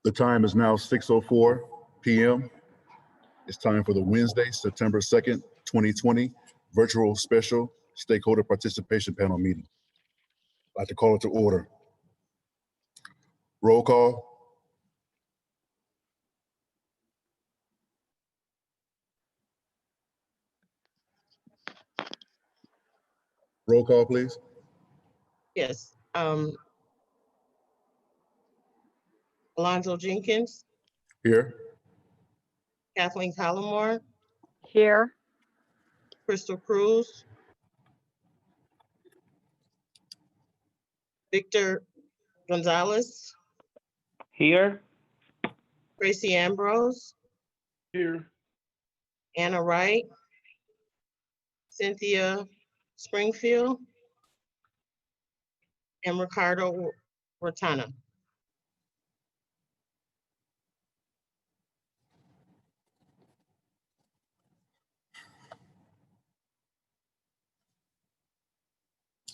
The time is now 6:04 p.m. It's time for the Wednesday, September 2nd, 2020, virtual special stakeholder participation panel meeting. I'd like to call it to order. Roll call. Roll call, please. Yes. Alonzo Jenkins, Here. Kathleen Collmore, Here. Crystal Cruz, Victor Gonzalez, Here. Tracy Ambrose, Here. Anna Wright, Cynthia Springfield, and Ricardo Rotana.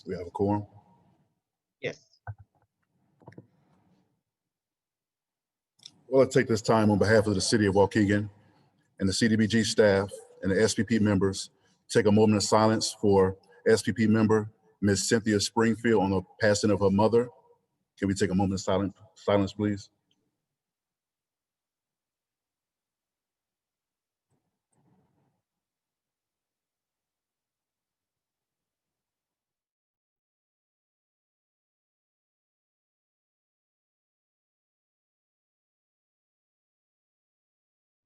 We have a quorum. Yes. Well, I'll take this time on behalf of the City of Waukegan and the CDBG staff and the SPP members, take a moment of silence for SPP member Ms. Cynthia Springfield on the passing of her mother. Can we take a moment of silence, please?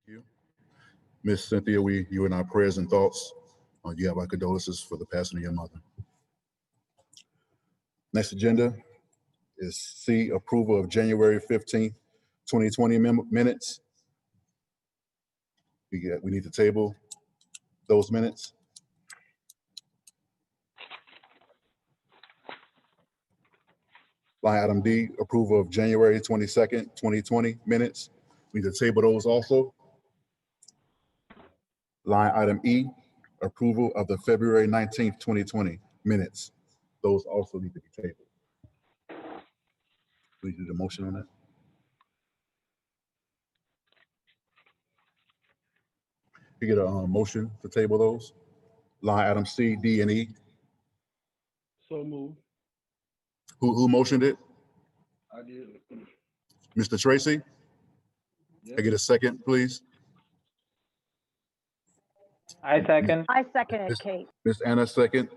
Thank you. Ms. Cynthia, you in our prayers and thoughts. You have our condolences for the passing of your mother. Next agenda is C, approval of January 15th, 2020 minutes. We need to table those minutes. Line item D, approval of January 22nd, 2020 minutes. We need to table those also. Line item E, approval of the February 19th, 2020 minutes. Those also need to be tabled. We do the motion on that. We get a motion to table those. Line item C, D, and E. So moved. Who motioned it? I did. Mr. Tracy? Yes. I get a second, please. I second. I second it, Kate. Ms. Anna, second.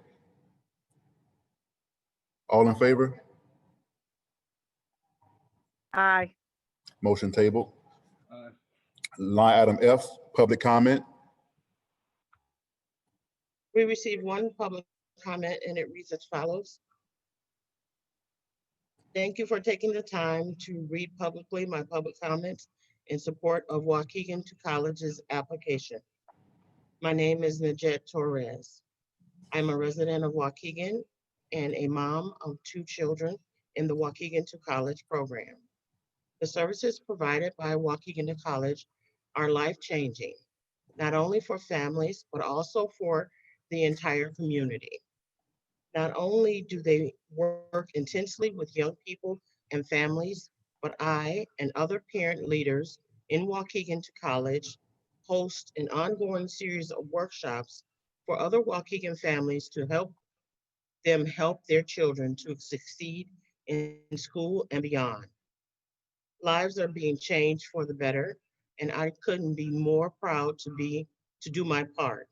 All in favor? Aye. Motion tabled. Aye. Line item F, public comment. We received one public comment and it reads as follows. Thank you for taking the time to read publicly my public comments in support of Waukegan to College's application. My name is Najet Torres. I'm a resident of Waukegan and a mom of 2 children in the Waukegan to College program. The services provided by Waukegan to College are life-changing, not only for families, but also for the entire community. Not only do they work intensely with young people and families, but I and other parent leaders in Waukegan to College host an ongoing series of workshops for other Waukegan families to help them help their children to succeed in school and beyond. Lives are being changed for the better, and I couldn't be more proud to do my part.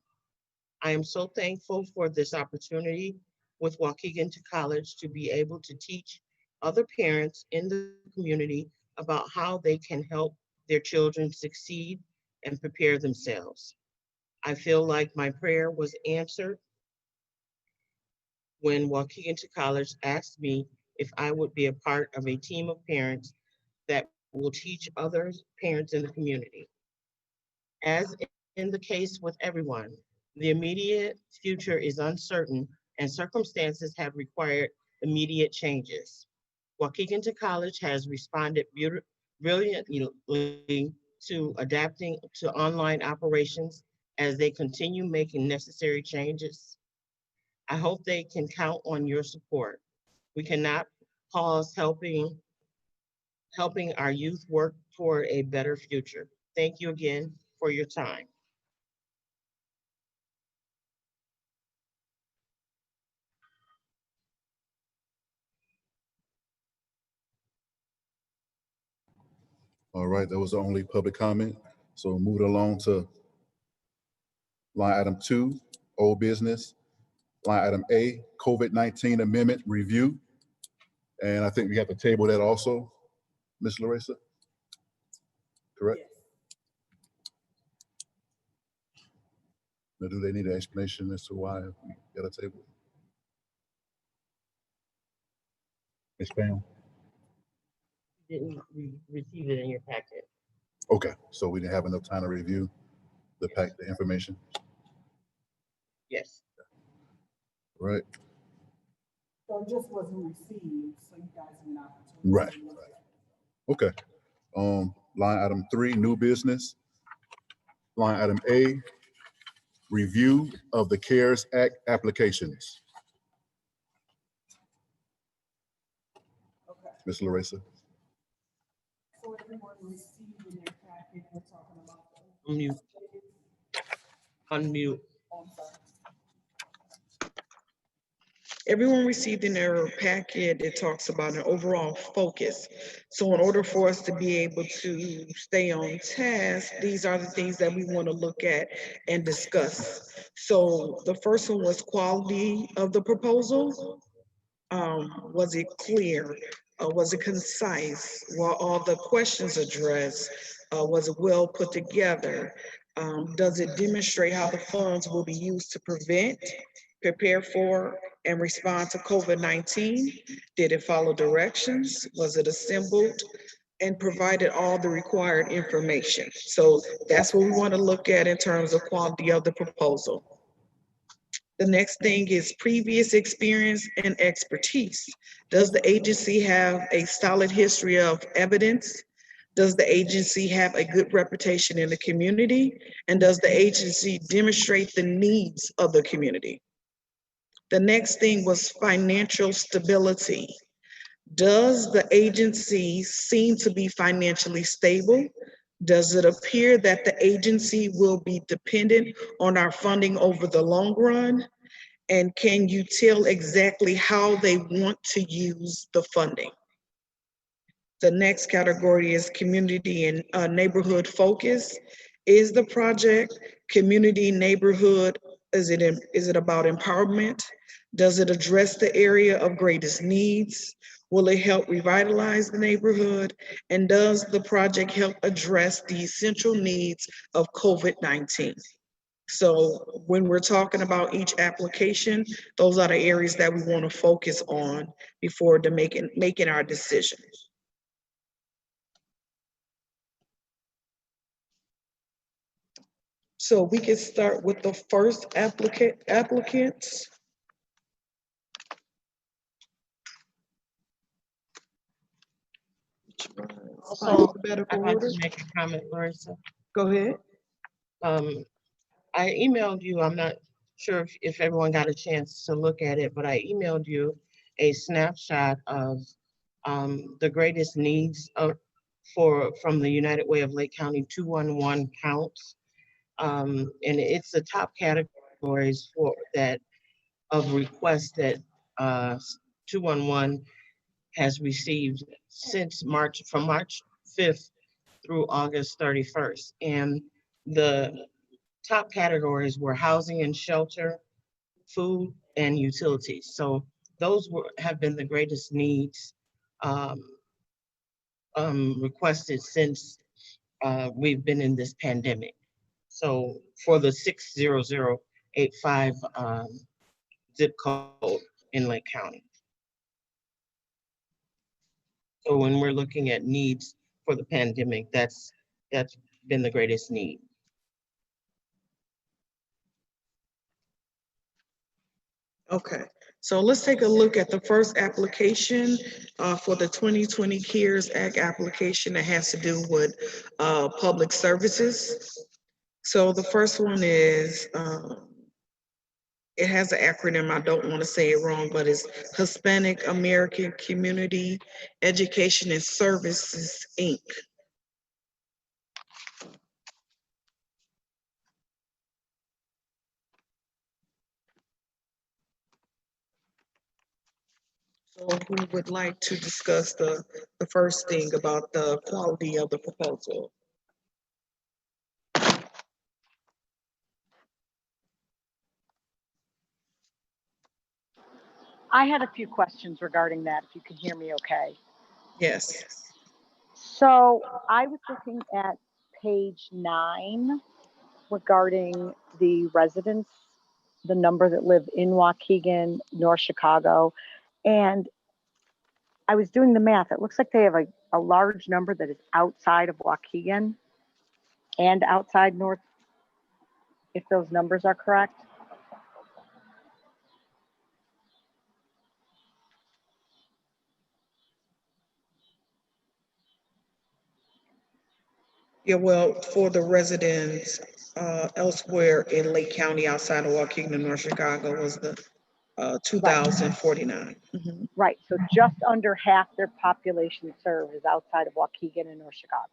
I am so thankful for this opportunity with Waukegan to College to be able to teach other parents in the community about how they can help their children succeed and prepare themselves. I feel like my prayer was answered when Waukegan to College asked me if I would be a part of a team of parents that will teach other parents in the community. As in the case with everyone, the immediate future is uncertain and circumstances have required immediate changes. Waukegan to College has responded brilliantly to adapting to online operations as they continue making necessary changes. I hope they can count on your support. We cannot pause helping our youth work for a better future. Thank you again for your time. All right, that was the only public comment. So moving along to line item 2, old business. Line item A, COVID-19 amendment review. And I think we have to table that also, Ms. Larissa, correct? Now, do they need an explanation as to why we got a table? Ms. Pam? Didn't receive it in your packet. Okay, so we didn't have enough time to review the information, Yes. right? So it just wasn't received, so you guys went out. Right. Okay. Line item 3, new business. Line item A, review of the CARES Act applications. Okay, Ms. Larissa? so everyone received in their packet, we're talking about. Unmute. Unmute. Oh, I'm sorry. Everyone received in their packet, it talks about an overall focus. So in order for us to be able to stay on task, these are the things that we want to look at and discuss. So the first one was quality of the proposal. Was it clear? Was it concise? Were all the questions addressed? Was it well put together? Does it demonstrate how the funds will be used to prevent, prepare for, and respond to COVID-19? Did it follow directions? Was it assembled and provided all the required information? So that's what we want to look at in terms of quality of the proposal. The next thing is previous experience and expertise. Does the agency have a solid history of evidence? Does the agency have a good reputation in the community? And does the agency demonstrate the needs of the community? The next thing was financial stability. Does the agency seem to be financially stable? Does it appear that the agency will be dependent on our funding over the long run? And can you tell exactly how they want to use the funding? The next category is community and neighborhood focus. Is the project community neighborhood? Is it about empowerment? Does it address the area of greatest needs? Will it help revitalize the neighborhood? And does the project help address the essential needs of COVID-19? So when we're talking about each application, those are the areas that we want to focus on before making our decision. So we can start with the first applicants. Also, Alphabetical I'd like order. to make a comment, Larissa. Go ahead. I emailed you, I'm not sure if everyone got a chance to look at it, but I emailed you a snapshot of the greatest needs from the United Way of Lake County 211 counts. And it's the top categories of requests that 211 has received from March 5th through August 31st. And the top categories were housing and shelter, food, and utilities. So those have been the greatest needs requested since we've been in this pandemic. So for the 60085 zip code in Lake County. So when we're looking at needs for the pandemic, that's been the greatest need. Okay, so let's take a look at the first application for the 2020 CARES Act application that has to do with public services. So the first one is, it has an acronym, I don't want to say it wrong, but it's Hispanic American Community Education and Services, Inc. So who would like to discuss the first thing about the quality of the proposal? I had a few questions regarding that, if you can hear me okay. Yes. So I was looking at page 9 regarding the residents, the number that live in Waukegan, North Chicago. And I was doing the math. It looks like they have a large number that is outside of Waukegan and outside North, if those numbers are correct. Yeah, well, for the residents elsewhere in Lake County outside of Waukegan and North Chicago was the 2,049. Mhm. Right. So just under half their population served is outside of Waukegan and North Chicago.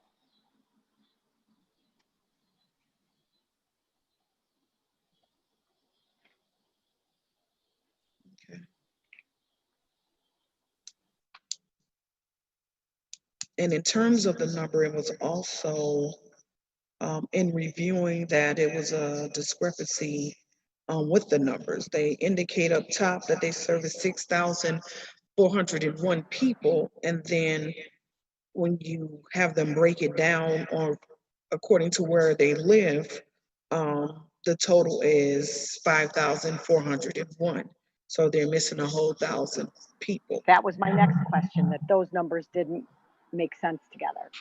Okay. And in terms of the number, it was also in reviewing that it was a discrepancy with the numbers. They indicate up top that they service 6,401 people, and then when you have them break it down on according to where they live, the total is 5,401. So they're missing a whole 1,000 people. That was my next question, that those numbers didn't make sense together.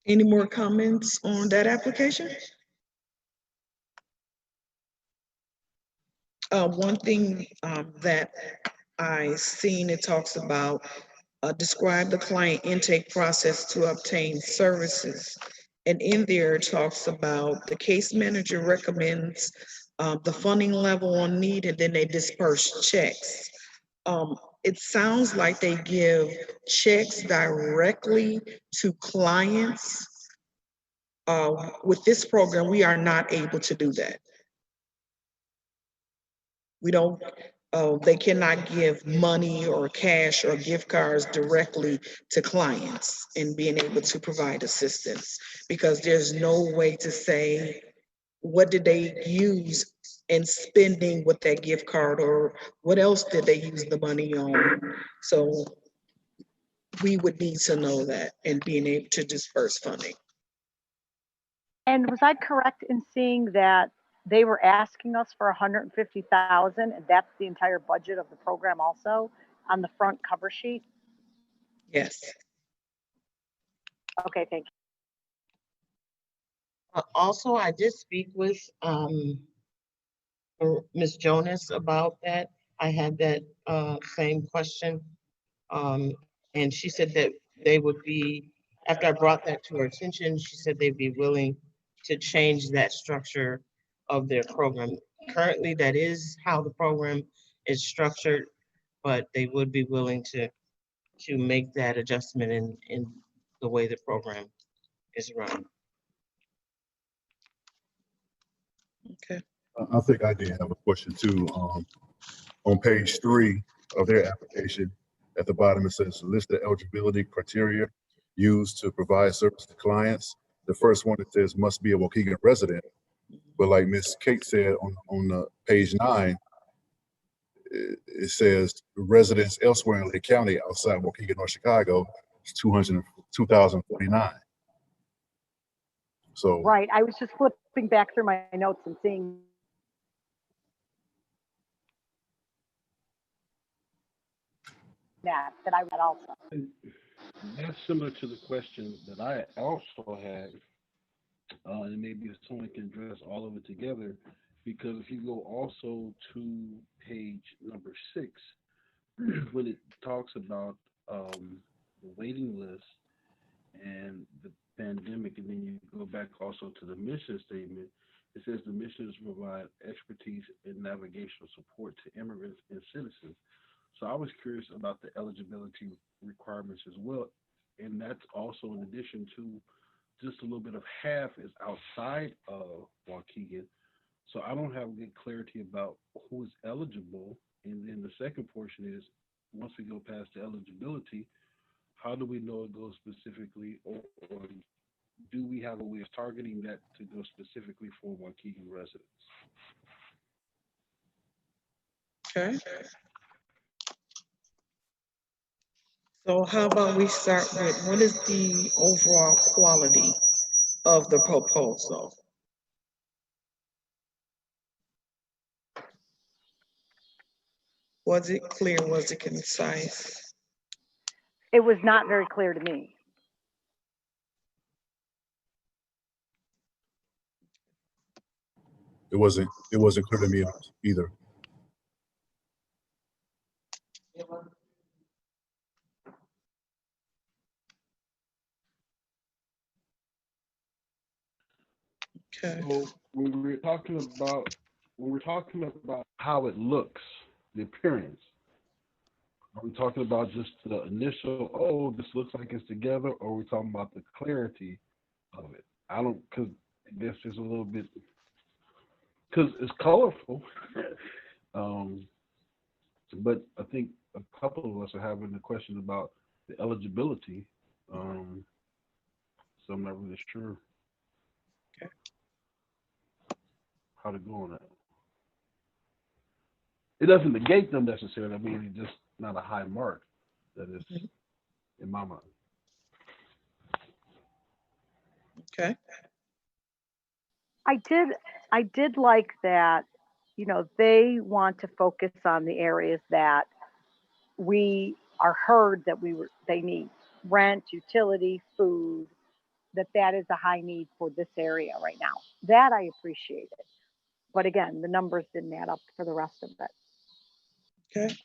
Any more comments on that application? One thing that I seen, it talks about describe the client intake process to obtain services. And in there, it talks about the case manager recommends the funding level on need, and then they disperse checks. It sounds like they give checks directly to clients. With this program, we are not able to do that. We don't, they cannot give money or cash or gift cards directly to clients and being able to provide assistance, because there's no way to say, what did they use in spending with that gift card, or what else did they use the money on? So we would need to know that and being able to disperse funding. And was I correct in seeing that they were asking us for 150,000, and that's the entire budget of the program also on the front cover sheet? Yes. Okay, thank you. Also, I did speak with Ms. Jonas about that. I had that same question. And she said that they would be, after I brought that to her attention, she said they'd be willing to change that structure of their program. Currently, that is how the program is structured, but they would be willing to make that adjustment in the way the program is run. Okay. I think I did have a question too. On page 3 of their application, at the bottom, it says list the eligibility criteria used to provide service to clients. The first one, it says must be a Waukegan resident. But like Ms. Kate said on page 9, it says residents elsewhere in Lake County outside Waukegan or Chicago is 2,049. So Right, I was just flipping back through my notes and seeing that I read also. And that's similar to the question that I also had, and maybe if someone can address all of it together, because if you go also to page number 6, when it talks about the waiting list and the pandemic, and then you go back also to the mission statement, it says the mission is to provide expertise and navigational support to immigrants and citizens. So I was curious about the eligibility requirements as well. And that's also in addition to just a little bit of half is outside of Waukegan. So I don't have good clarity about who is eligible. And then the second portion is once we go past the eligibility, how do we know it goes specifically, or do we have a way of targeting that to go specifically for Waukegan residents? Okay. So how about we start with what is the overall quality of the proposal? Was it clear? Was it concise? It was not very clear to me. It wasn't clear to me either. Okay. So when we're talking about how it looks, the appearance, are we talking about just the initial, oh, this looks like it's together, or are we talking about the clarity of it? I don't, because I guess there's a little bit, because it's colorful, but I think a couple of us are having a question about the eligibility, so I'm not really sure how to go on that. It doesn't negate them necessarily. I mean, it's just not a high mark that is in my mind. Okay. I did like that, you know, they want to focus on the areas that we are heard that they need rent, utility, food, that is a high need for this area right now. That I appreciated. But again, the numbers didn't add up for the rest of it. Okay.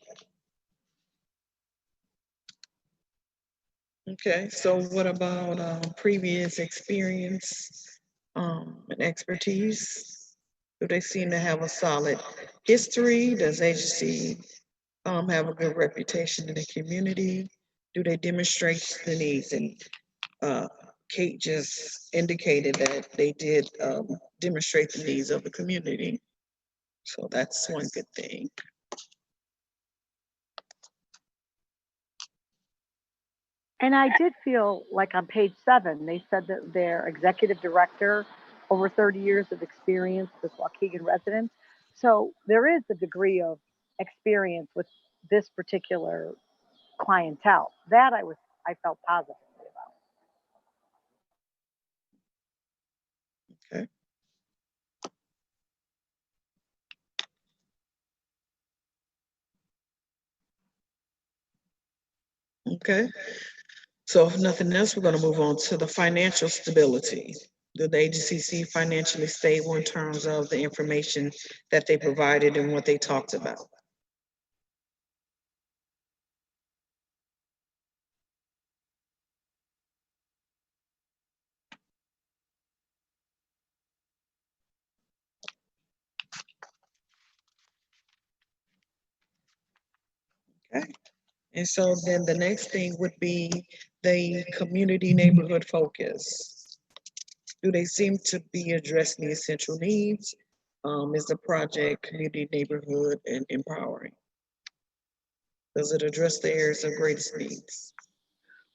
Okay. So what about previous experience and expertise? Do they seem to have a solid history? Does agency have a good reputation in the community? Do they demonstrate the needs? And Kate just indicated that they did demonstrate the needs of the community. So that's one good thing. And I did feel like on page 7, they said that their executive director, over 30 years of experience with Waukegan residents. So there is a degree of experience with this particular clientele. That I felt positively about. Okay. Okay. So if nothing else, we're going to move on to the financial stability. Do the agency see financially stable in terms of the information that they provided and what they talked about? Okay. And so then the next thing would be the community neighborhood focus. Do they seem to be addressing the essential needs? Is the project community neighborhood and empowering? Does it address the areas of greatest needs?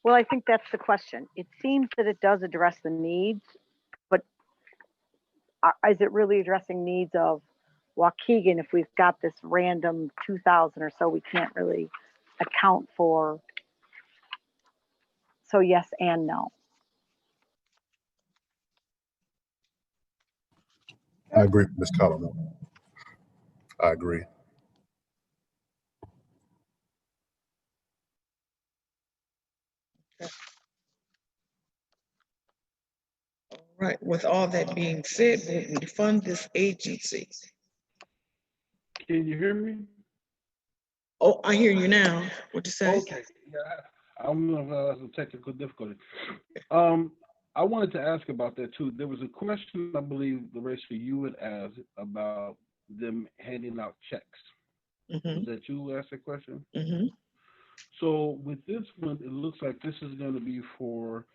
Well, I think that's the question. It seems that it does address the needs, but is it really addressing needs of Waukegan if we've got this random 2,000 or so we can't really account for? So yes and no. I agree, Ms. Collins. I agree. All right, with all that being said, will we fund this agency? Can you hear me? Oh, I hear you now. What'd you say? Okay. Yeah, I don't know if that's a technical difficulty. I wanted to ask about that too. There was a question I believe the rest of you would ask about them handing out checks. Hmm. Was that you who asked that question? Hmm. So with this one, it looks like this is going to be for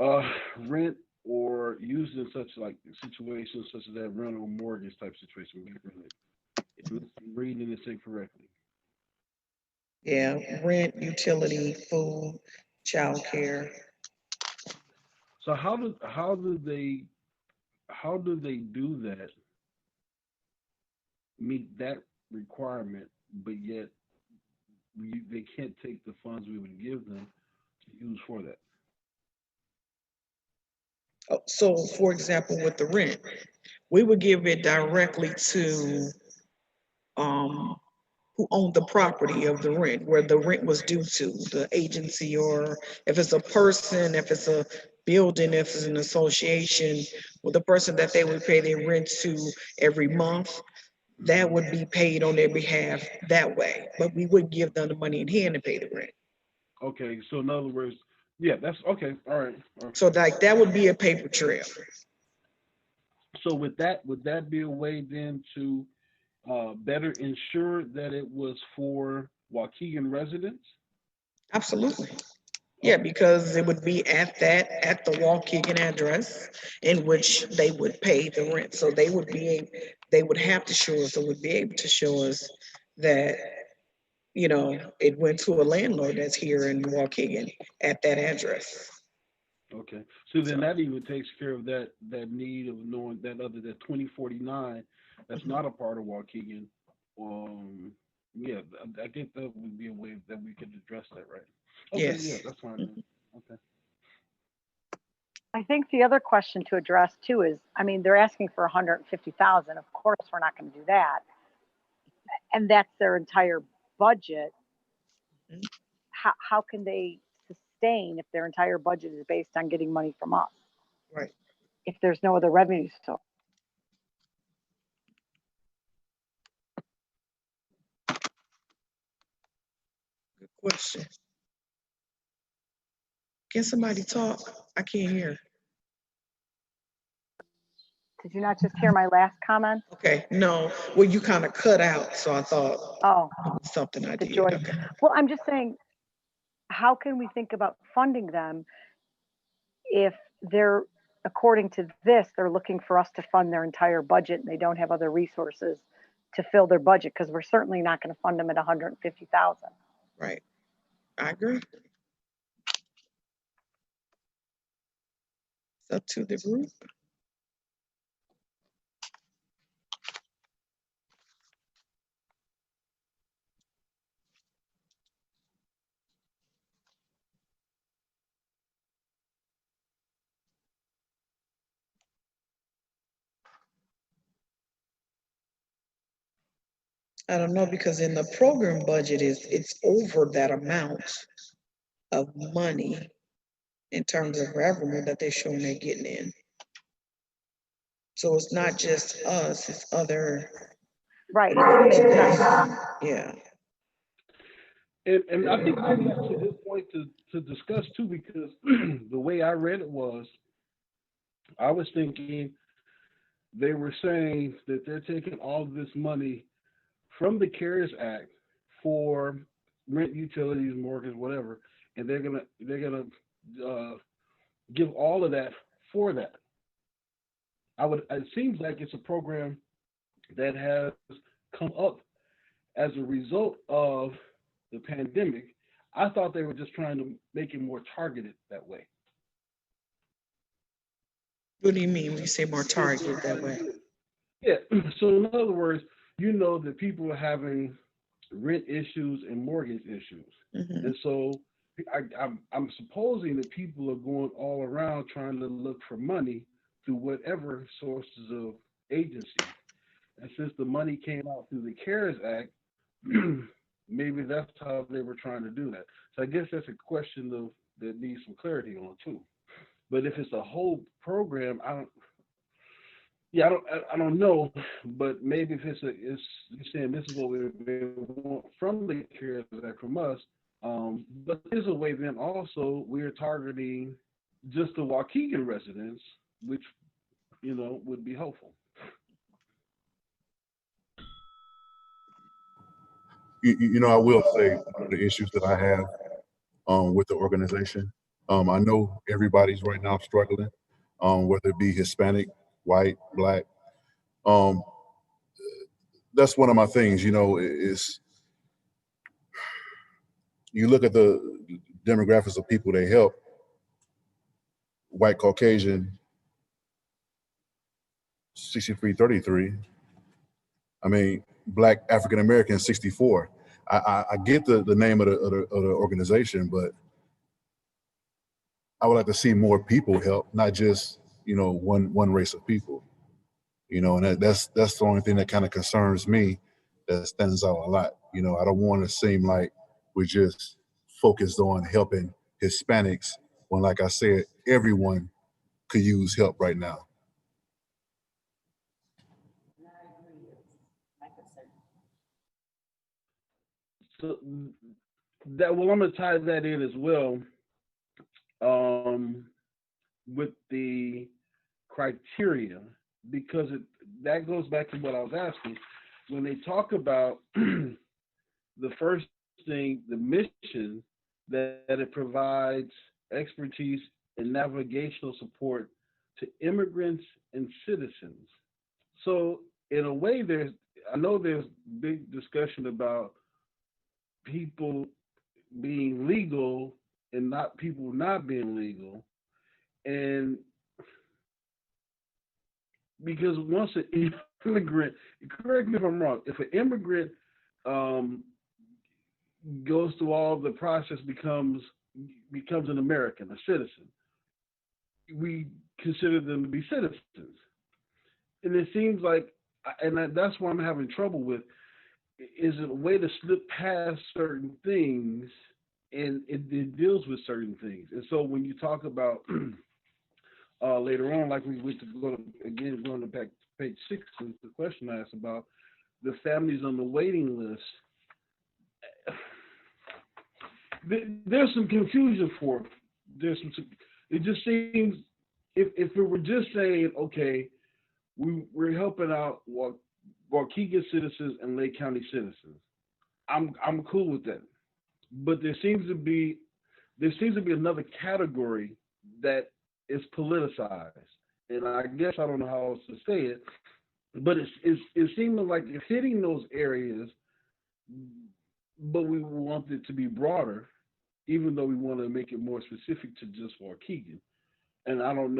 uh, rent or used in such like situations such as that rent or mortgage type situation. If I'm reading this incorrectly. Yeah, rent, utility, food, childcare. So how do they do that, meet that requirement, but yet they can't take the funds we would give them to use for that? So for example, with the rent, we would give it directly to um, who owned the property of the rent, where the rent was due to, the agency, or if it's a person, if it's a building, if it's an association, with the person that they would pay their rent to every month, that would be paid on their behalf that way. But we would give them the money in hand to pay the rent. Okay, so in other words, yeah, that's okay. All right. So like that would be a paper trail. So would that be a way then to better ensure that it was for Waukegan residents? Absolutely. Yeah, Okay. because it would be at the Waukegan address in which they would pay the rent. So they would have to show us, or would be able to show us that, it went to a landlord that's here in Waukegan at that address. Okay. So then So, that even takes care of that need of knowing that 2049 that's mhm. not a part of Waukegan. Um, yeah, I think that would be a way that we could address that, right? Okay, yeah, Yes. that's fine then. Mhm. Okay. I think the other question to address too is, I mean, they're asking for 150,000. Of course, we're not going to do that. And that's their entire budget. Mhm. How can they sustain if their entire budget is based on getting money from us? Right. If there's no other revenue source? Good question. Can somebody talk? I can't hear. Did you not just hear my last comment? Okay, no. Well, you kind of cut out, so I thought Oh, it was something I the did. joy. Okay. Well, I'm just saying, how can we think about funding them if they're, according to this, they're looking for us to fund their entire budget and they don't have other resources to fill their budget? Because we're certainly not going to fund them at 150,000. Right. I agree. It's up to the group. I don't know, because in the program budget it's over that amount of money in terms of revenue that they're showing they're getting in. So it's not just us, it's other Right. It doesn't make sense. entities. Yeah. And I think maybe that's a good point to discuss too, because the way I read it was, I was thinking they were saying that they're taking all of this money from the CARES Act for rent, utilities, mortgage, whatever, and they're gonna give all of that for that. I would. It seems like it's a program that has come up as a result of the pandemic. I thought they were just trying to make it more targeted that way. What do you mean when you say more targeted that way? Yeah. So in other words, you know that people are having rent issues and mortgage issues, Hmm. and so I'm supposing that people are going all around trying to look for money through whatever sources of agency. And since the money came out through the CARES Act, maybe that's how they were trying to do that. So I guess that's a question of that needs some clarity on too. But if it's a whole program, I don't. Yeah, I don't know, but maybe if it's you're saying this is what we want from the CARES Act from us, but there's a way then also we're targeting just the Waukegan residents, which, would be helpful. I will say one of the issues that I have with the organization. I know everybody's right now struggling, whether it be Hispanic, white, black. Um, that's one of my things, is you look at the demographics of people they help, white Caucasian, 63-33. I mean, black African American, 64. I get the name of the organization, but I would like to see more people help, not just, one race of people. And that's the only thing that kind of concerns me, that stands out a lot. I don't want to seem like we're just focused on helping Hispanics when, like I said, everyone could use help right now. So I'm gonna tie that in as well, with the criteria, because that goes back to what I was asking. When they talk about the first thing, the mission, that it provides expertise and navigational support to immigrants and citizens. So in a way, I know there's big discussion about people being legal and not people not being legal, and because once an immigrant, correct me if I'm wrong, if an immigrant goes through all the process, becomes an American, a citizen, we consider them to be citizens. And it seems like, that's why I'm having trouble with, is it a way to slip past certain things, and it deals with certain things. And so when you talk about later on, like we went to going to back to page 6, the question I asked about the families on the waiting list, there's some confusion for it. It just seems, if we were just saying, okay, we're helping out Waukegan citizens and Lake County citizens, I'm cool with that. But there seems to be another category that is politicized, and I guess I don't know how else to say it, but it seems like it's hitting those areas, but we want it to be broader, even though we want to make it more specific to just Waukegan. And I don't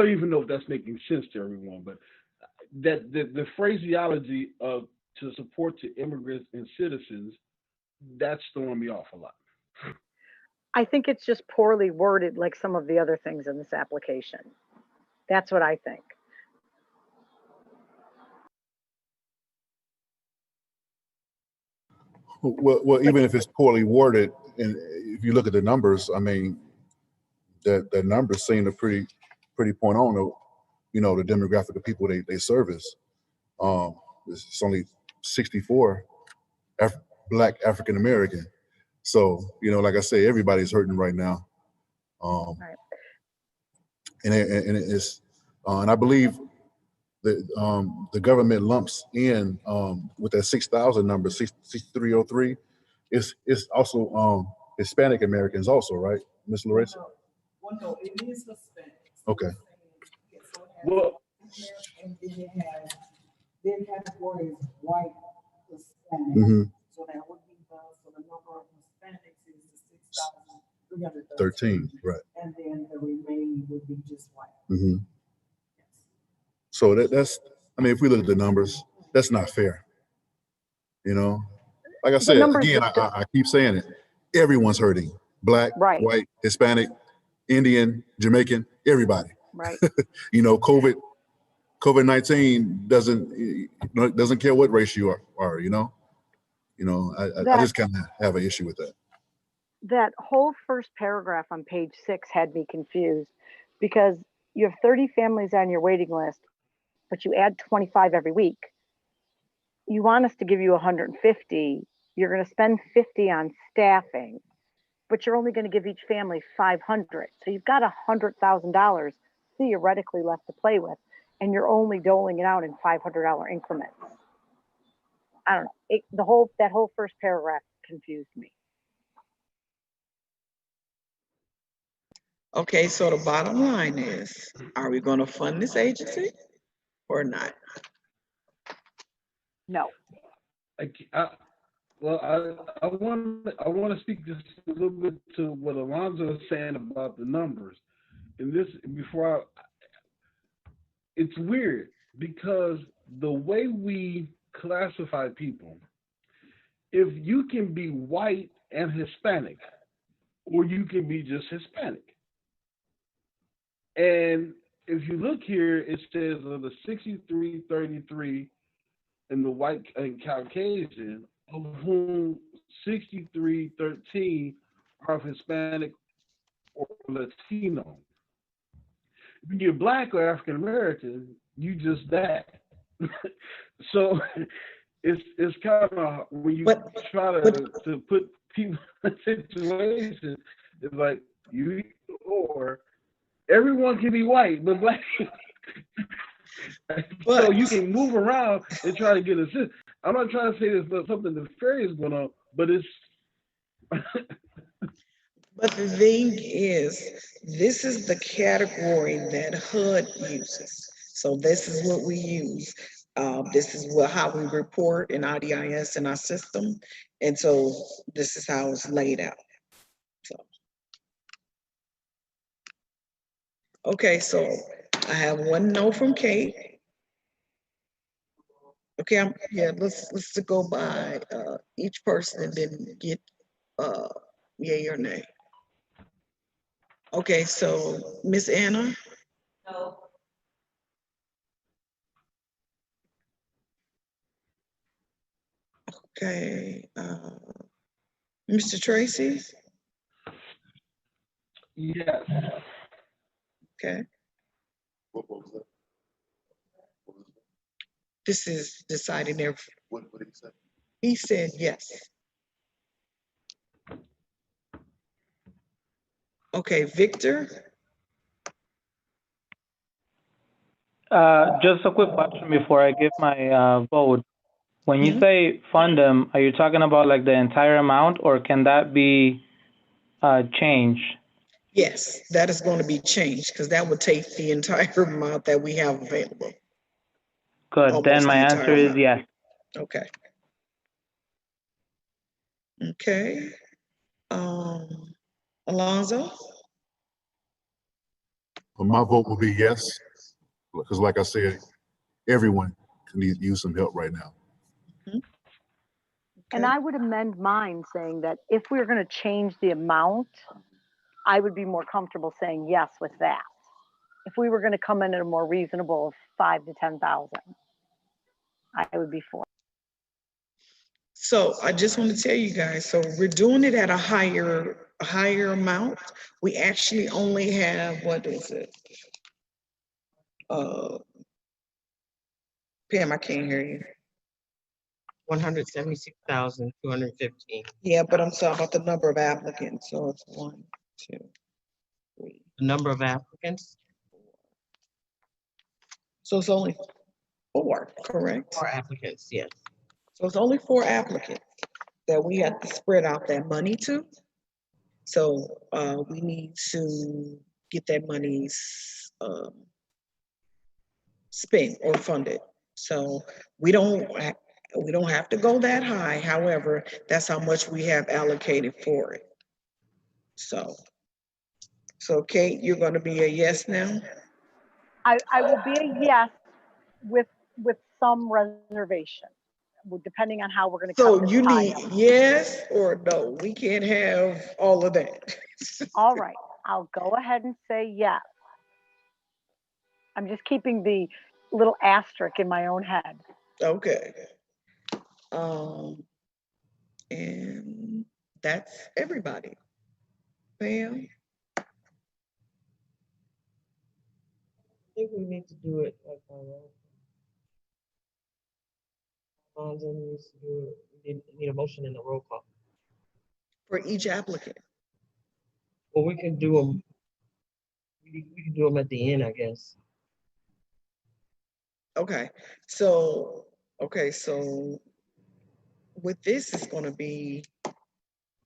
even know if that's making sense to everyone, but that the phraseology of to support to immigrants and citizens, that's throwing me off a lot. I think it's just poorly worded, like some of the other things in this application. That's what I think. Well, even if it's poorly worded, and if you look at the numbers, I mean, the numbers seem to pretty point on the demographic of people they service. It's only 64 Black African American. So like I say, everybody's hurting right now. Right. And it's and I believe that the government lumps in with that 6,000 number, 6303. It's also Hispanic Americans also, right, Miss Larissa? Well, no, it is Hispanic. Okay. Yeah, so it has Well, and then it has, their category is white Hispanic. Mm-hmm. So that would be so the number of Hispanics is the 6,313. 13, right. And then the remaining would be just white. Mm-hmm. Yes. So that's, I mean, if we look at the numbers, that's not fair. Like I said, again, I keep saying it. Everyone's hurting. Black, Right. white, Hispanic, Indian, Jamaican, everybody. Right. COVID-19 doesn't care what race you are. I just kind of have an issue with that. That whole first paragraph on page 6 had me confused, because you have 30 families on your waiting list, but you add 25 every week. You want us to give you 150. You're going to spend 50 on staffing. but you're only going to give each family 500. So you've got $100,000 theoretically left to play with, and you're only doling it out in $500 increments. I don't know. That whole first paragraph confused me. Okay, so the bottom line is, are we gonna fund this agency or not? No. Well, I want to speak just a little bit to what Alonzo is saying about the numbers. And this it's weird because the way we classify people, if you can be white and Hispanic, or you can be just Hispanic. And if you look here, it says of the 63-33 in the white and Caucasian, of whom 63-13 are of Hispanic or Latino. If you're black or African American, you just that. So it's kind of when you try to put people in situations, it's like you or everyone can be white, but black. So you can move around and try to get assist. I'm not trying to say there's something nefarious going on, but it's. But the thing is, this is the category that HUD uses. So this is what we use. This is how we report in IDIS in our system. And so this is how it's laid out. So. Okay, so I have one no from Kate. Okay, let's go by each person and then get yay or nay. Okay, so Miss Anna? No. Okay, Mr. Tracy? Yes. Okay. What was that? This is deciding if What did he say? he said yes. Okay, Victor? Just a quick question before I give my vote. When you say fund them, are you talking about like the entire amount, or can that be changed? Yes, that is going to be changed because that would take the entire amount that we have available. Good. Then my answer is yes. Okay. Okay. Alonzo? Well, my vote will be yes, because like I said, everyone can use some help right now. Okay. And I would amend mine saying that if we were going to change the amount, I would be more comfortable saying yes with that. If we were going to come in at a more reasonable 5,000 to 10,000, I would be for. So I just want to tell you guys, so we're doing it at a higher amount. We actually only have, what is it? Pam, I can't hear you. 176,215. Yeah, but I'm talking about the number of applicants. So it's 1, 2, 3. The number of applicants? So it's only 4, correct? 4 applicants, yes. So it's only 4 applicants that we have to spread out that money to. So we need to get that money spent or funded. So we don't have to go that high. However, that's how much we have allocated for it. So Kate, you're going to be a yes now? I will be a yes with some reservation, depending on how we're going to. So you need yes or no. We can't have all of that. All right, I'll go ahead and say yes. I'm just keeping the little asterisk in my own head. Okay. And that's everybody. Pam? I think we need to do it like Alonzo needs to do it. We need a motion in the roll call. For each applicant. Well, we can do them. We can do them at the end, I guess. Okay, so, with this, it's gonna be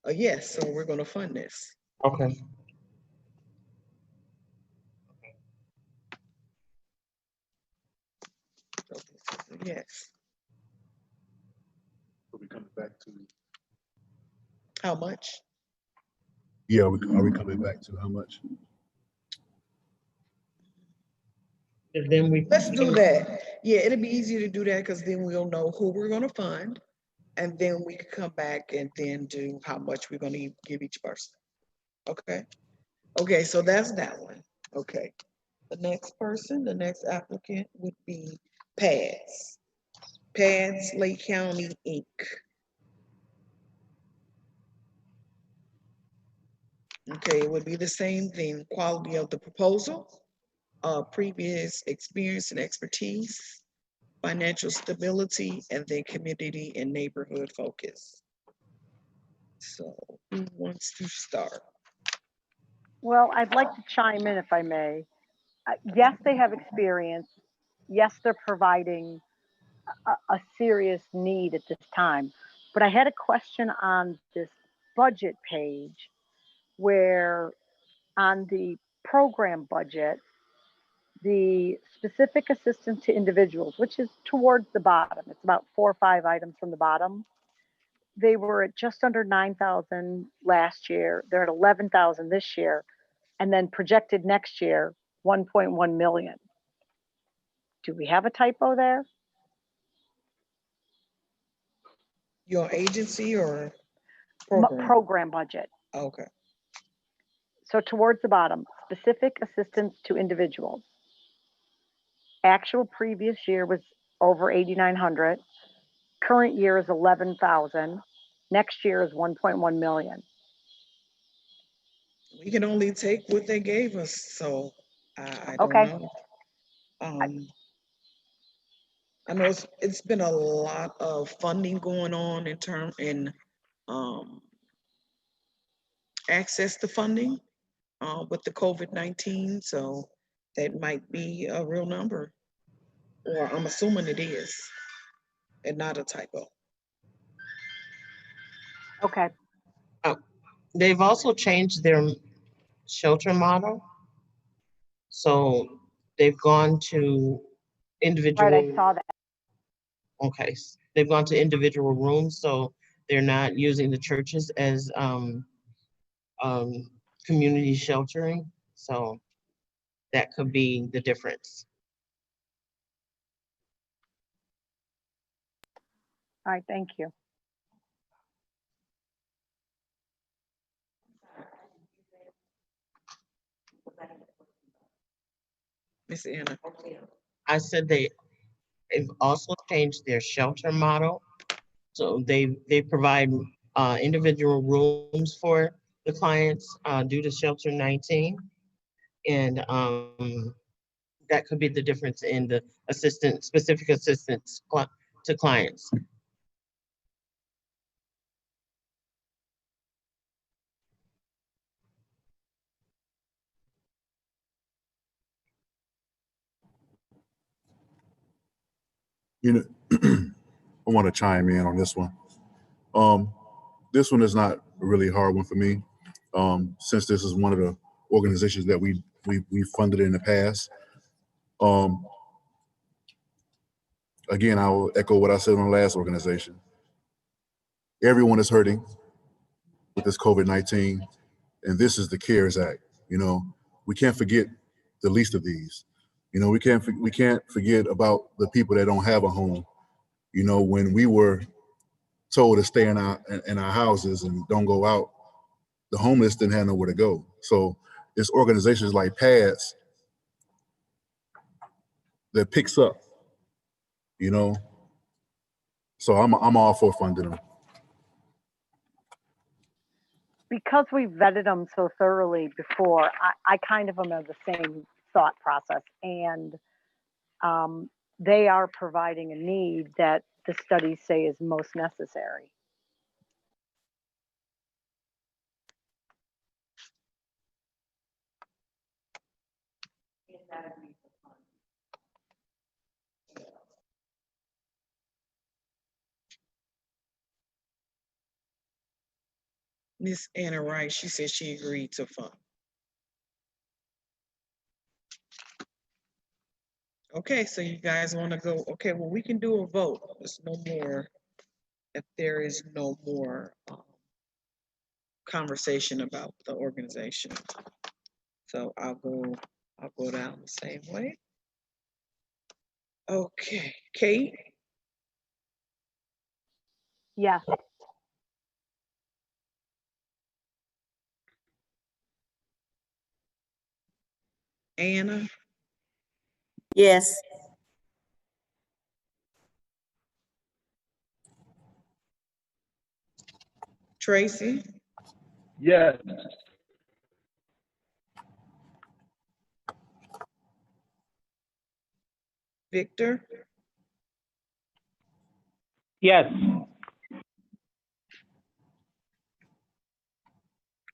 a yes, so we're gonna fund this. Okay. So this is a yes. So we coming back to, How much? yeah, are we coming back to how much? And then we. Let's do that. Yeah, it'll be easier to do that because then we'll know who we're gonna fund. And then we can come back and then do how much we're gonna give each person. Okay? Okay, so that's that one. Okay. The next person, the next applicant would be PADS. PADS Lake County, Inc. Okay, it would be the same thing, quality of the proposal, previous experience and expertise, financial stability, and then community and neighborhood focus. So who wants to start? Well, I'd like to chime in if I may. Yes, they have experience. Yes, they're providing a serious need at this time. But I had a question on this budget page where on the program budget, the specific assistance to individuals, which is towards the bottom, it's about 4 or 5 items from the bottom. They were at just under 9,000 last year. They're at 11,000 this year. And then projected next year, 1.1 million. Do we have a typo there? Your agency or Program, program? budget. Okay. So towards the bottom, specific assistance to individuals. Actual previous year was over 8,900. Current year is 11,000. Next year is 1.1 million. We can only take what they gave us, so I don't Okay. know. I know it's been a lot of funding going on in access to funding with the COVID-19, so that might be a real number, or I'm assuming it is, and not a typo. Okay. They've also changed their shelter model. So they've gone to individual. Right, I saw that. Okay, they've gone to individual rooms, so they're not using the churches as community sheltering. So that could be the difference. All right, thank you. Miss Anna. I said they've also changed their shelter model. So they provide individual rooms for the clients due to Shelter 19. And that could be the difference in the specific assistance to clients. You know, I want to chime in on this one. This one is not a really hard one for me, since this is one of the organizations that we funded in the past. Again, I will echo what I said on the last organization. Everyone is hurting with this COVID-19, and this is the CARES Act. You know, we can't forget the least of these. You know, we can't forget about the people that don't have a home. You know, when we were told to stay in our houses and don't go out, the homeless didn't have nowhere to go. So it's organizations like PADS that picks up, you know. So I'm all for funding them. Because we vetted them so thoroughly before, I kind of am of the same thought process. And they are providing a need that the studies say is most necessary. Miss Anna Wright, she said she agreed to fund. Okay, so you guys want to go? Okay, well, we can do a vote. There's no more. If there is no more conversation about the organization, so I'll go down the same way. Okay, Kate, Yes. Anna, Yes. Tracy, Yes. Victor, Yes.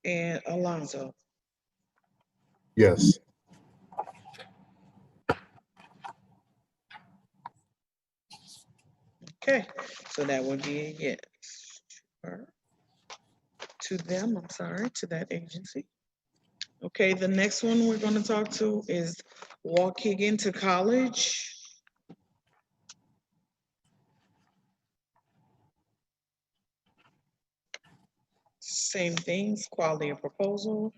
and Alonzo. Yes. Okay, so that would be a yes. To them, I'm sorry, to that agency. Okay, the next one we're going to talk to is Waukegan to College. Same things, quality of proposal,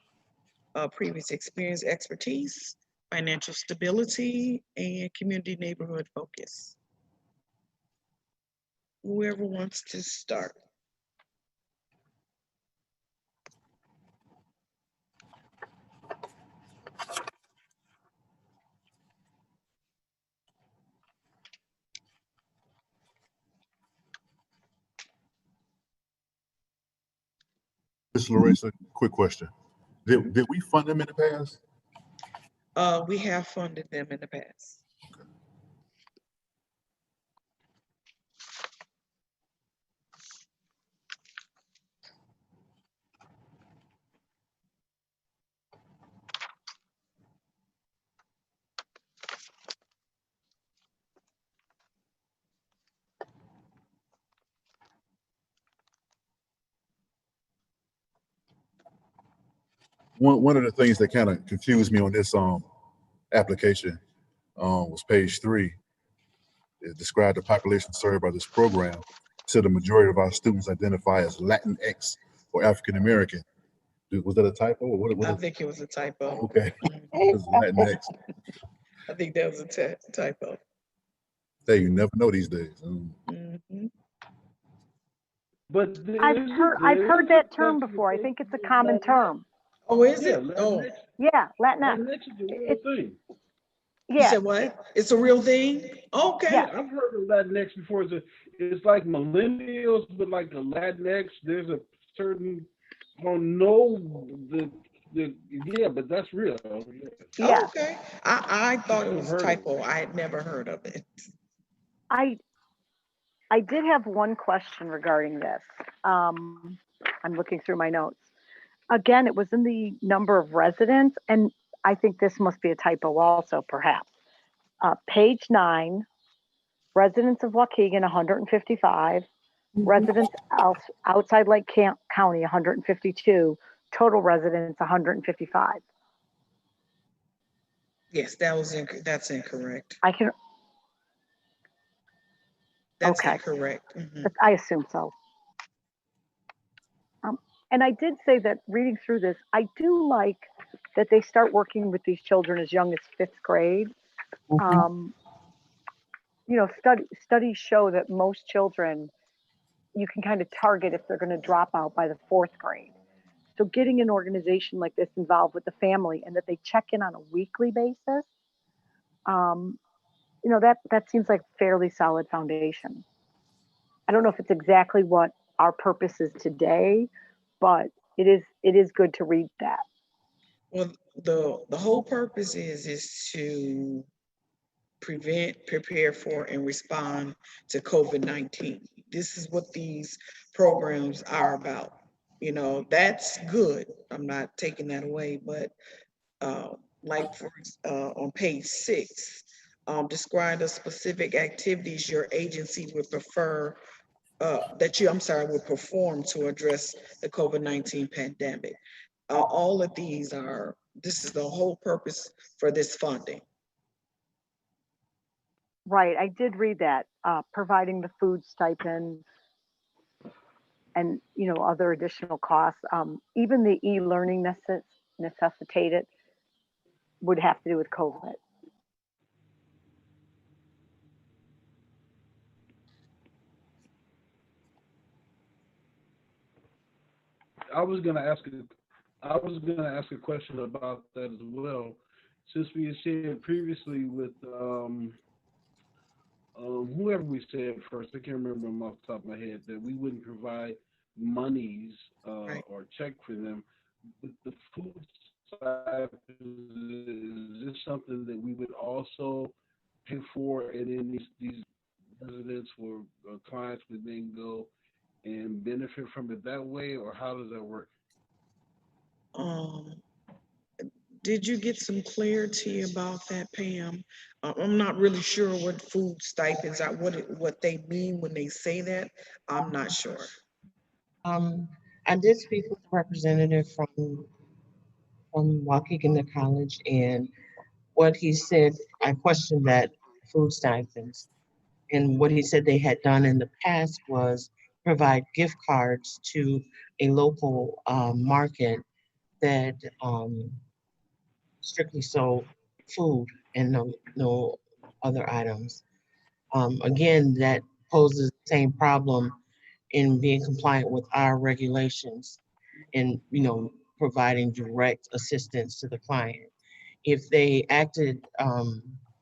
previous experience, expertise, financial stability, and community neighborhood focus. Whoever wants to start. Ms. Larissa, quick question. Did we fund them in the past? We have funded them in the past. One of the things that kind of confused me on this application was page 3. It described the population served by this program. So the majority of our students identify as Latinx or African American. Was that a typo? Or what I is, think it was a typo. okay. Mhm. It's Latinx. I think that was a typo. Hey, you never know these days. Mhm. But I've heard that term before. I think it's a common term. Oh, is Yeah, it? Oh, Latinx. Yeah, Latinx. Latinx is a real It's thing. you yeah, said what? It's a real thing? Okay. yeah. I've heard of Latinx before. It's like millennials, but like the Latinx, there's a certain, I don't know yeah, but that's real. Yeah. Okay. I thought it I've was a heard of it. typo. I had never heard of it. I I did have one question regarding this. I'm looking through my notes. Again, it was in the number of residents, and I think this must be a typo also, perhaps. Page 9, residents of Waukegan, 155. Residents outside Lake County, 152. Total residents, 155. Yes, that's incorrect. I can, That's okay, incorrect. Mhm. I assume so. And I did say that reading through this, I do like that they start working with these children as young as 5th grade. Um, studies show that most children you can kind of target if they're going to drop out by the 4th grade. So getting an organization like this involved with the family and that they check in on a weekly basis, that seems like fairly solid foundation. I don't know if it's exactly what our purpose is today, but it is good to read that. Well, the whole purpose is to prevent, prepare for, and respond to COVID-19. This is what these programs are about. That's good. I'm not taking that away, but like on page 6, describe the specific activities your agency would prefer would perform to address the COVID-19 pandemic. All of these this is the whole purpose for this funding. Right, I did read that, providing the food stipend and, other additional costs. Even the e-learning necessitated would have to do with COVID. I was gonna ask a question about that as well, since we had shared previously with whoever we said first. I can't remember them off the top of my head that we wouldn't provide monies Right. or check for them. With the food side, is this something that we would also pay for, and then these residents or clients would then go and benefit from it that way, or how does that work? Um, did you get some clarity about that, Pam? I'm not really sure what food stipends are, what they mean when they say that. I'm not sure. I did speak with a representative from Waukegan College, and what he said, I questioned that food stipends, and what he said they had done in the past was provide gift cards to a local market that strictly sold food and no other items. Again, that poses the same problem in being compliant with our regulations and providing direct assistance to the client. If they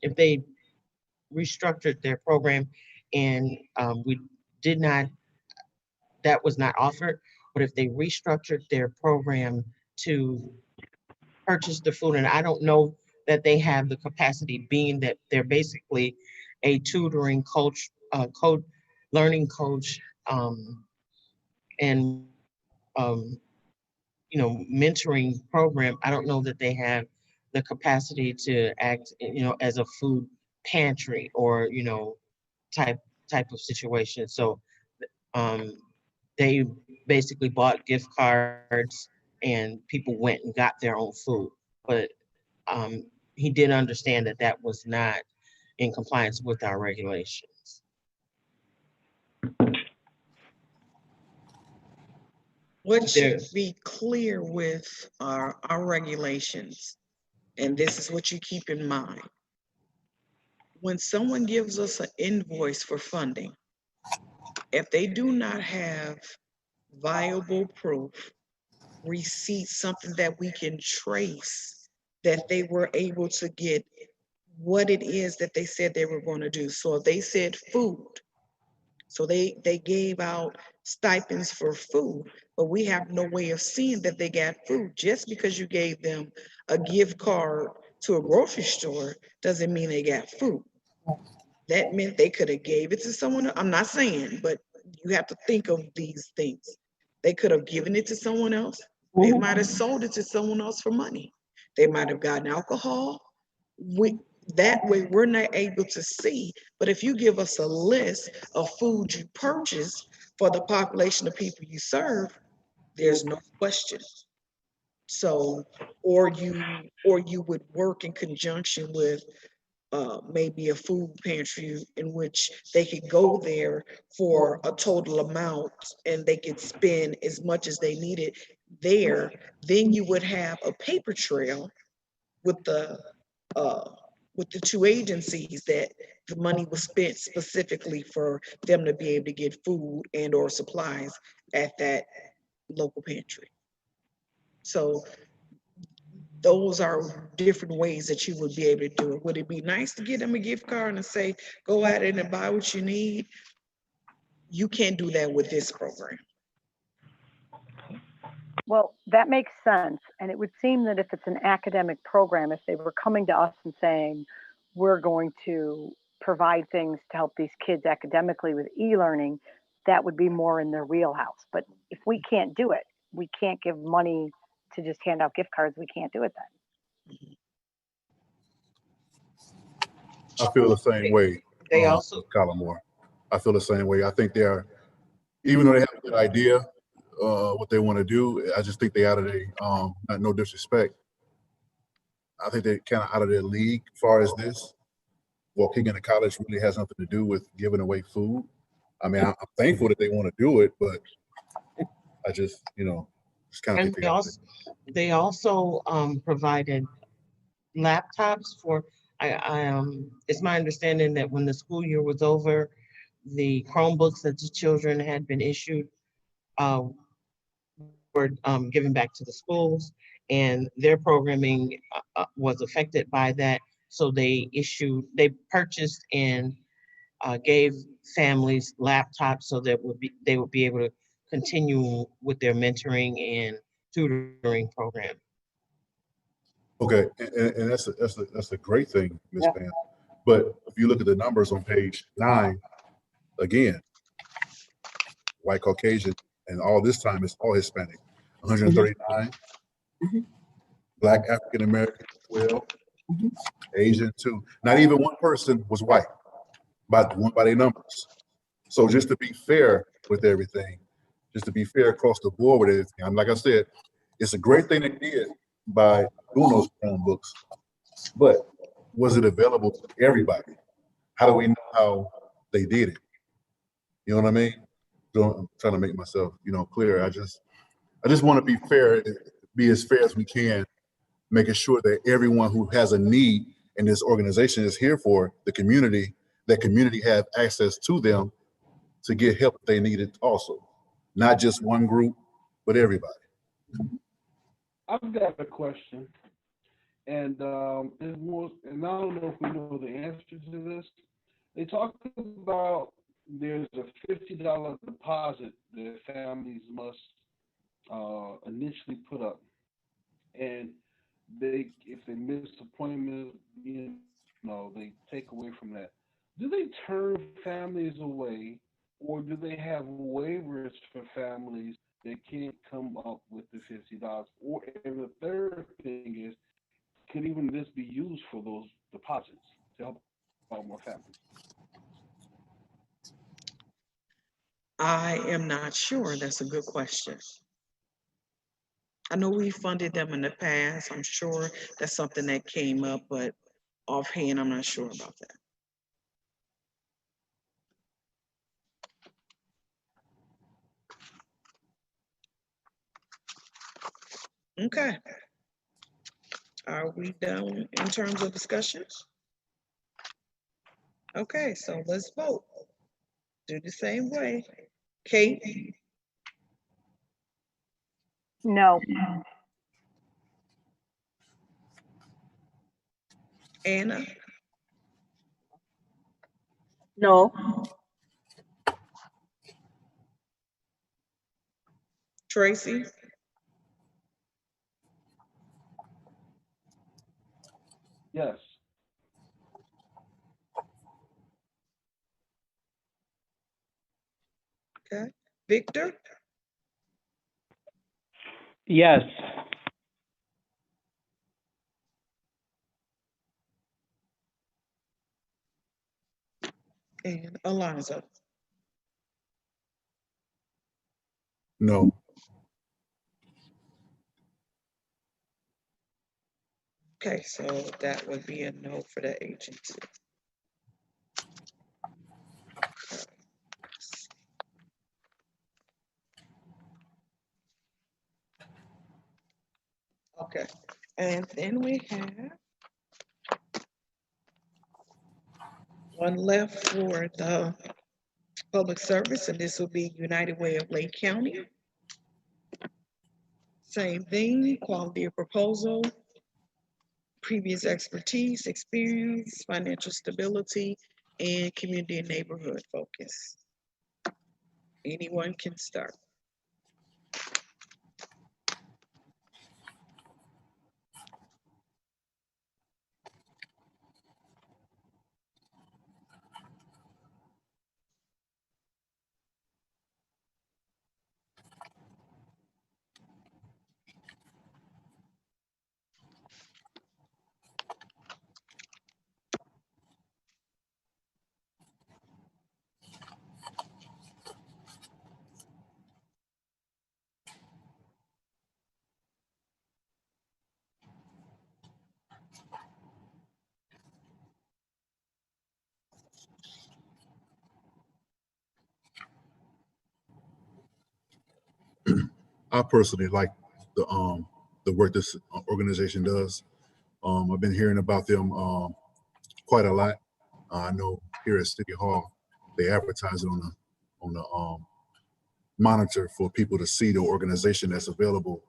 if they restructured their program and we did not, that was not offered, but if they restructured their program to purchase the food, and I don't know that they have the capacity, being that they're basically a tutoring coach, code learning coach, and um, mentoring program. I don't know that they have the capacity to act, as a food pantry or type type of situation. So um, they basically bought gift cards and people went and got their own food. But um, he did understand that that was not in compliance with our regulations. What should There's be clear with our regulations, and this is what you keep in mind. When someone gives us an invoice for funding, if they do not have viable proof, receipts, something that we can trace that they were able to get what it is that they said they were going to do. So if they said food, so they gave out stipends for food, but we have no way of seeing that they got food. Just because you gave them a gift card to a grocery store doesn't mean they got food. That meant they could have gave it to someone else. I'm not saying, but you have to think of these things. They could have given it to someone else. They might have sold it to someone else for money. They might have gotten alcohol. We, that way we're not able to see. But if you give us a list of food you purchase for the population of people you serve, there's no question. So, or you would work in conjunction with maybe a food pantry in which they could go there for a total amount and they could spend as much as they needed there. Then you would have a paper trail with uh, the two agencies that the money was spent specifically for them to be able to get food and or supplies at that local pantry. So those are different ways that you would be able to do it. Would it be nice to get them a gift card and say, go out and buy what you need? You can't do that with this program. Well, that makes sense. And it would seem that if it's an academic program, if they were coming to us and saying, we're going to provide things to help these kids academically with e-learning, that would be more in their wheelhouse. But if we can't do it, we can't give money to just hand out gift cards. We can't do it then. I feel the same way. They also, Collmore. I feel the same way. I think they are, even though they have a good idea, what they want to do, I just think they out of their, not no disrespect. I think they're kind of out of their league as far as this. Waukegan to college really has nothing to do with giving away food. I mean, I'm thankful that they want to do it, but I just, just kind of and think they out of it. they also provided laptops for, it's my understanding that when the school year was over, the Chromebooks that the children had been issued uh, were given back to the schools, and their programming was affected by that. So they purchased and gave families laptops so that they would be able to continue with their mentoring and tutoring program. Okay, and that's a great thing, Ms. Pam. But if you look at the numbers on page 9, again, white Caucasian, and all this time it's all Hispanic. 139, Mhm. Black African American 12, Mhm. Asian 2. Not even one person was white by their numbers. So just to be fair with everything, just to be fair across the board with everything, like I said, it's a great thing they did by doing those Chromebooks, but was it available to everybody? How do we know how they did it? You know what I mean? So I'm trying to make myself, clear. I just want to be fair, be as fair as we can, making sure that everyone who has a need and this organization is here for the community, that community have access to them to get help if they need it also. Not just one group, but everybody. I've got a question, and and I don't know if we know the answer to this. They talk about there's a $50 deposit that families must initially put up, and if they miss appointments, they take away from that. Do they turn families away, or do they have waivers for families that can't come up with the $50? Or and the third thing is, could even this be used for those deposits to help out more families? I am not sure. That's a good question. I know we funded them in the past. I'm sure that's something that came up, but offhand, I'm not sure about that. Okay. Are we done in terms of discussions? Okay, so let's vote. Do the same way. Kate, No. Anna, No. Tracy, Yes. okay. Victor, Yes. and Alonzo. No. Okay, so that would be a no for the agency. Okay, and then we have one left for the public service, and this will be United Way of Lake County. Same thing, quality of proposal, previous expertise, experience, financial stability, and community and neighborhood focus. Anyone can start. I personally like the work this organization does. I've been hearing about them quite a lot. I know here at City Hall, they advertise it on the monitor for people to see the organization that's available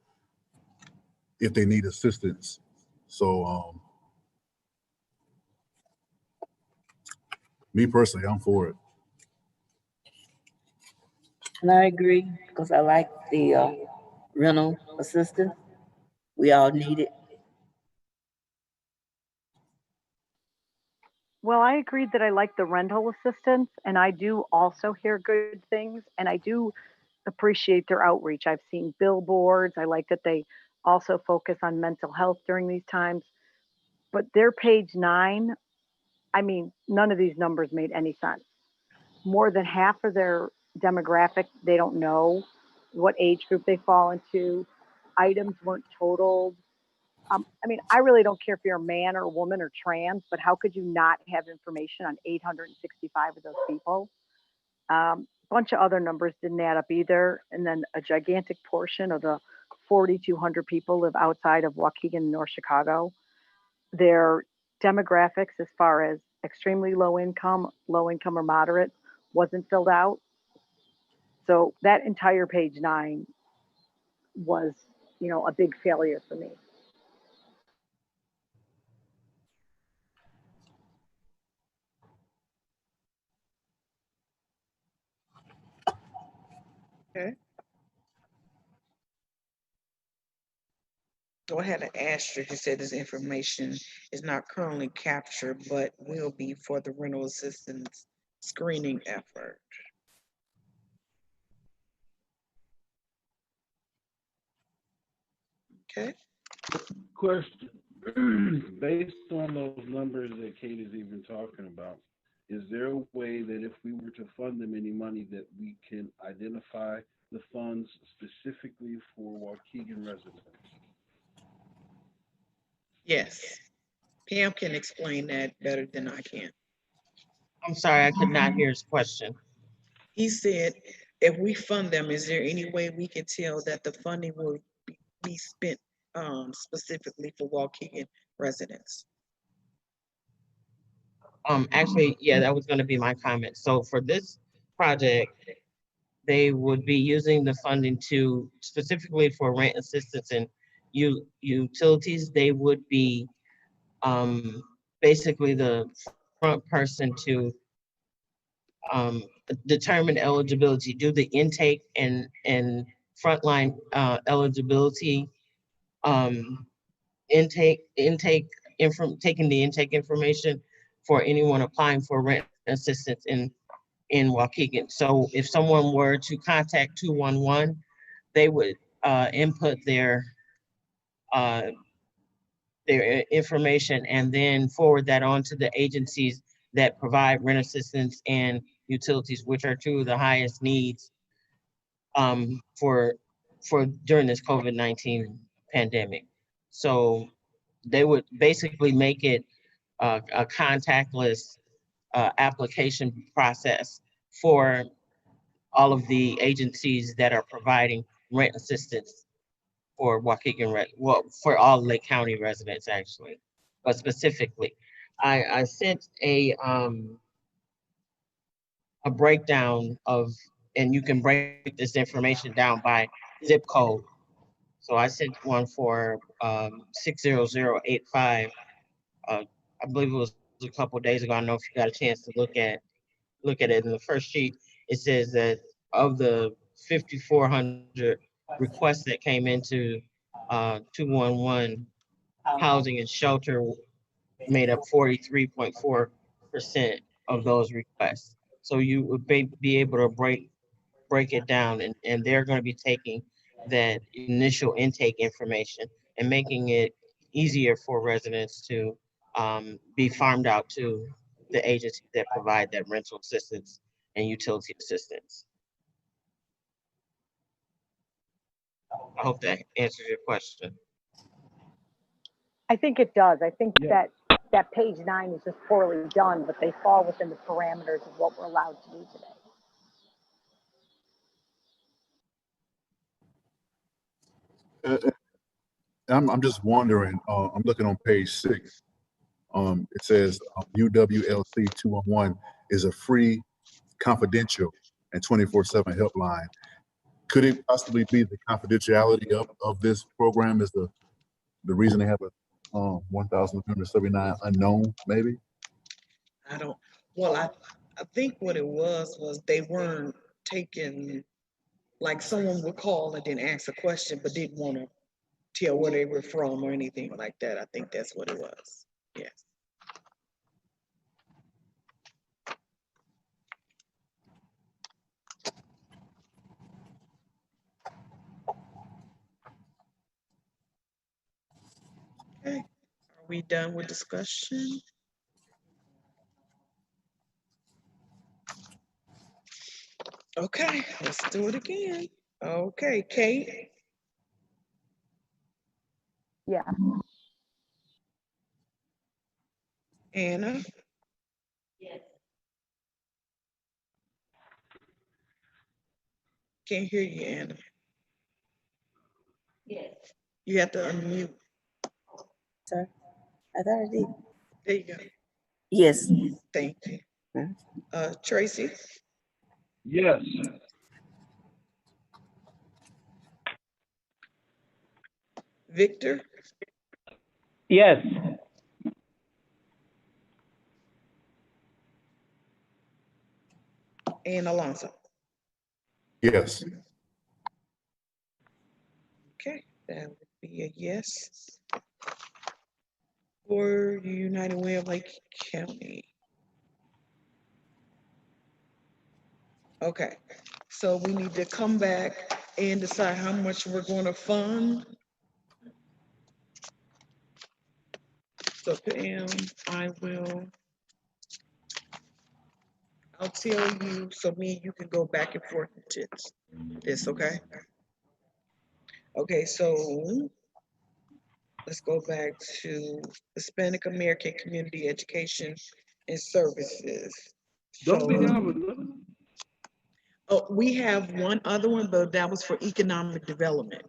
if they need assistance. So me personally, I'm for it. And I agree because I like the rental assistance. We all need it. Well, I agreed that I like the rental assistance, and I do also hear good things, and I do appreciate their outreach. I've seen billboards. I like that they also focus on mental health during these times. But their page 9, I mean, none of these numbers made any sense. More than half of their demographic, they don't know what age group they fall into. Items weren't totaled. I mean, I really don't care if you're a man or a woman or trans, but how could you not have information on 865 of those people? Bunch of other numbers didn't add up either. And then a gigantic portion of the 4,200 people live outside of Waukegan, North Chicago. Their demographics, as far as extremely low income or moderate, wasn't filled out. So that entire page 9 was, a big failure for me. Okay. Go ahead and asterisk. You said this information is not currently captured, but will be for the rental assistance screening effort. Okay. Question. Based on those numbers that Kate is even talking about, is there a way that if we were to fund them any money that we can identify the funds specifically for Waukegan residents? Yes. Pam can explain that better than I can. I'm sorry, I could not hear his question. He said, if we fund them, is there any way we can tell that the funding will be spent specifically for Waukegan residents? Actually, yeah, that was going to be my comment. So for this project, they would be using the funding to specifically for rent assistance and utilities. They would be basically the front person to determine eligibility, do the intake and frontline eligibility, um, taking the intake information for anyone applying for rent assistance in Waukegan. So if someone were to contact 211, they would input uh, their information and then forward that on to the agencies that provide rent assistance and utilities, which are two of the highest needs for during this COVID-19 pandemic. So they would basically make it a contactless application process for all of the agencies that are providing rent assistance for Waukegan, well, for all Lake County residents actually, but specifically, I sent a breakdown of, and you can break this information down by zip code. So I sent one for 60085. I believe it was a couple of days ago. I don't know if you got a chance to look at it. In the first sheet, it says that of the 5,400 requests that came into 211, housing and shelter made up 43.4% of those requests. So you would be able to break it down, and they're going to be taking that initial intake information and making it easier for residents to be farmed out to the agencies that provide that rental assistance and utility assistance. I hope that answers your question. I think it does. I think Yeah. that page 9 is just poorly done, but they fall within the parameters of what we're allowed to do today. I'm just wondering, I'm looking on page 6. It says UWLC 211 is a free, confidential, and 24/7 helpline. Could it possibly be the confidentiality of this program is the reason they have a 1,379 unknown, maybe? I don't, well, I think what it was they weren't taking, like someone would call and then ask a question, but didn't want to tell where they were from or anything like that. I think that's what it was. Yes. Okay, are we done with discussion? Okay, let's do it again. Okay, Kate, Yeah. Anna, Yes. can't hear you, Anna. Yes. You have to unmute. Sir, I thought I did. There you go. Yes. Thank you. Mhm. Tracy, Yes. Victor, Yes. and Alonso. Yes. Okay, that would be a yes. For United Way of Lake County. Okay, so we need to come back and decide how much we're going to fund. So Pam, I'll tell you, so me and you can go back and forth with this, okay? Okay, so let's go back to Hispanic American Community Education and Services. Don't we So, have another one? oh, we have one other one, but that was for economic development.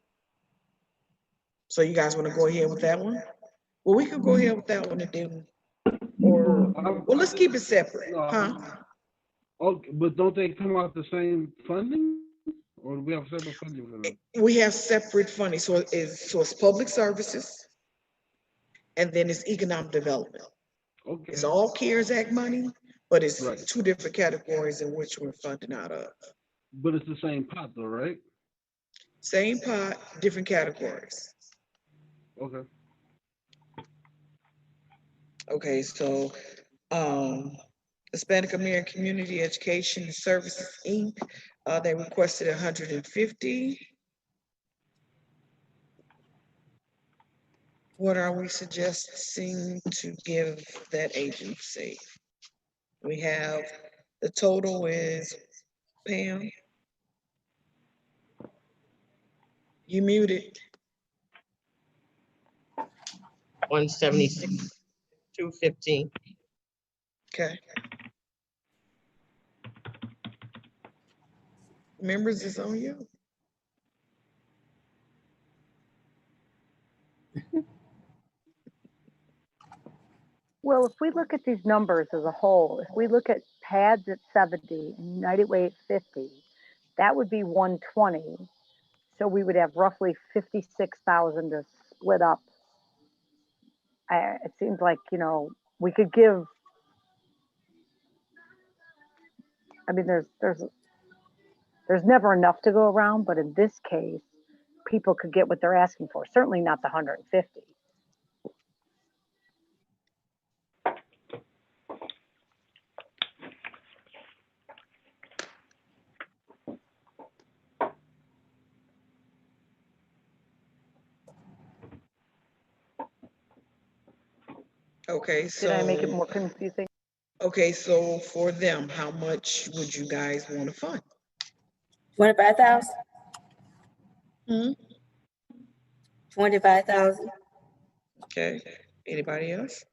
So you guys want to go ahead with that one? Well, we could go ahead with that one and then, or, well, let's keep it separate, No, huh? okay, but don't they come out the same funding? Or do we have separate funding for them? We have separate funding, so it's public services, and then it's economic development. Okay. It's all CARES Act money, but it's Right. two different categories in which we're funding out of. But it's the same pot though, right? Same pot, different categories. Okay. Okay, so Hispanic American Community Education and Services, Inc., they requested 150. What are we suggesting to give that agency? We have, the total is, Pam? You muted. 176, 215. Okay. Members, is on you. Well, if we look at these numbers as a whole, if we look at pads at 70 and United Way at 50, that would be 120. So we would have roughly 56,000 to split up. It seems like, we could give, I mean, there's never enough to go around, but in this case, people could get what they're asking for. Certainly not the 150. Okay, Did I make it so, more confusing? okay, so for them, how much would you guys want to fund? 25,000? Hmm? 25,000? Okay, anybody else?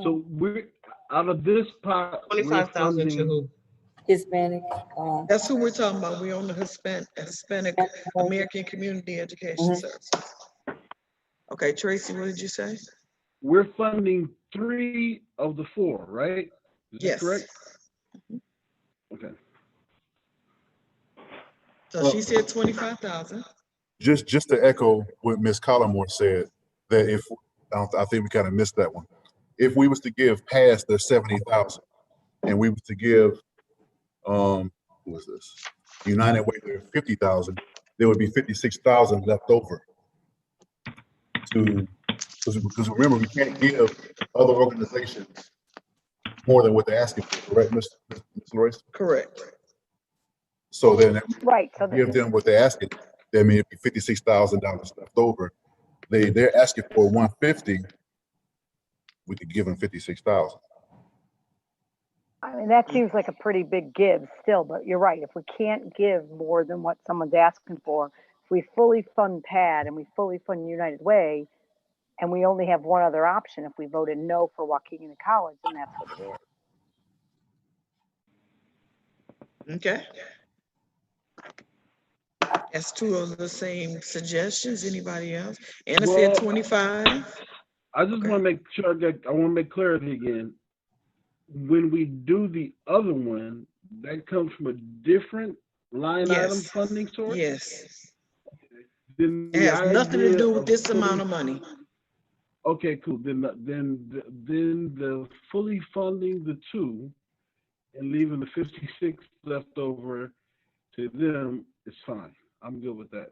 So we're out of this pot, we're 25,000 to funding who? Hispanic, That's who we're talking about. We're on the Hispanic American Community Education Mhm. Services. Okay, Tracy, what did you say? We're funding 3 of the 4, right? Is that Yes. correct? Okay. So she said 25,000. Just to echo what Ms. Collmore said, that if, I think we kind of missed that one. If we was to give past the 70,000 and we was to give, who was this? United Way their 50,000, there would be 56,000 left over to, because remember, we can't give other organizations more than what they're asking for, correct, Ms. Royce? Correct. So then that means Right, so give them what they're asking, that means it'd be $56,000 left over. They're asking for 150, we could give them 56,000. I mean, that seems like a pretty big give still, but you're right. If we can't give more than what someone's asking for, if we fully fund PAD and we fully fund United Way, and we only have one other option, if we voted no for Waukegan College, then that's what it is. Okay. That's 2 of the same suggestions. Anybody else? Anna said Well, 25. I just Okay. want to make sure I want to make clarity again. When we do the other one, that comes from a different line item Yes. funding source. Yes. Then It the has nothing to idea do with of this putting- amount of money. Okay, cool. Then the fully funding the 2 and leaving the 56 left over to them is fine. I'm good with that.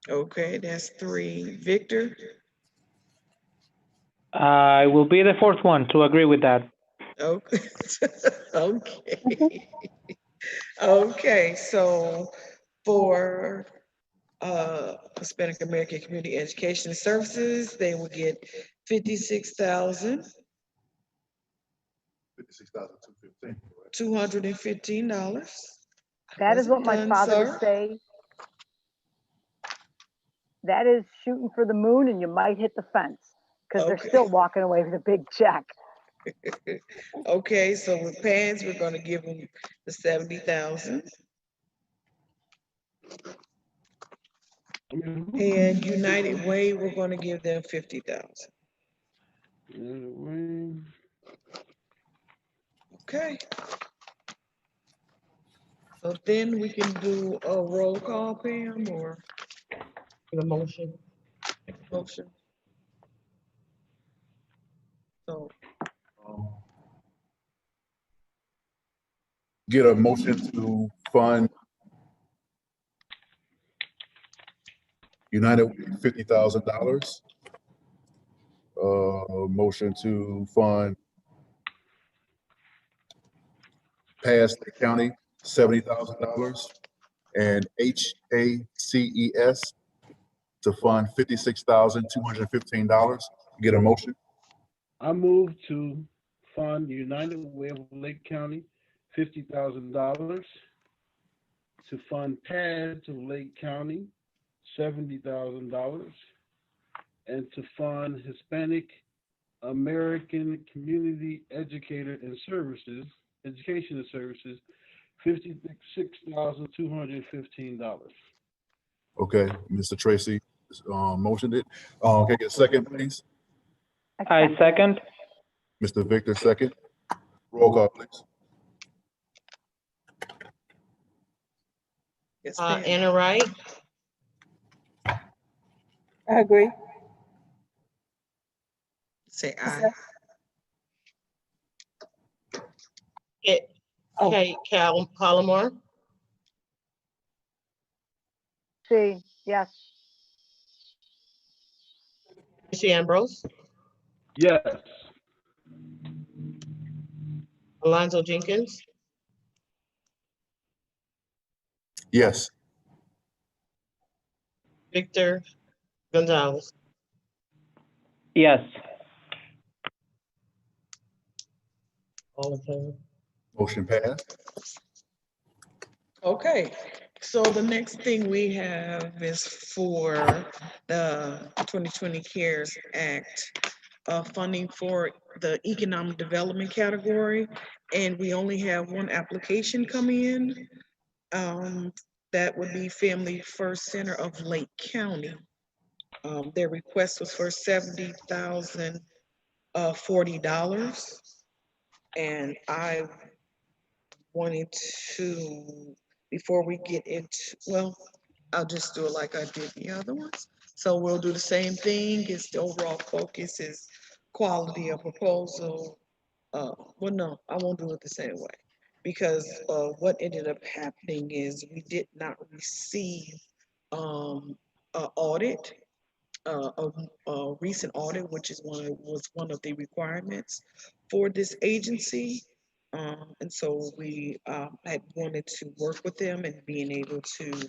Okay, that's 3. Victor? I will be the fourth one to agree with that. Okay. Okay. Okay, so for Hispanic American Community Education Services, they will get 56,000. 56,215. $215. That is what my Done, father sir. would say. That is shooting for the moon and you might hit the fence because Okay. they're still walking away with a big check. Okay, so with PADS, we're gonna give them the 70,000. And United Way, we're gonna give them 50,000. Okay. So then we can do a roll call, Pam, or The motion. motion. So, Get a motion to fund United Way $50,000. Motion to fund past the county $70,000 and HACES to fund $56,215. Get a motion. I move to fund United Way of Lake County $50,000, to fund PADS of Lake County $70,000, and to fund Hispanic American Community Education and Services $56,215. Okay, Mr. Tracy motioned it. Okay, get a second, please. I second. Mr. Victor, second. Roll call, please. yes, Pam. Anna Wright, I agree. Say aye. Oh. Cal Collmore, See, yes. Tracy Ambrose, Yes. Alonzo Jenkins, Yes. Victor Gonzalez. Yes. All in favor? Motion passed. Okay, so the next thing we have is for the 2020 CARES Act funding for the economic development category, and we only have one application coming in. That would be Family First Center of Lake County. Their request was for $70,040, and I wanted to, before we get into, well, I'll just do it like I did the other ones. So we'll do the same thing. It's the overall focus is quality of proposal. Well, no, I won't do it the same way because what ended up happening is we did not receive an audit, a recent audit, which is was one of the requirements for this agency. And so we had wanted to work with them and being able to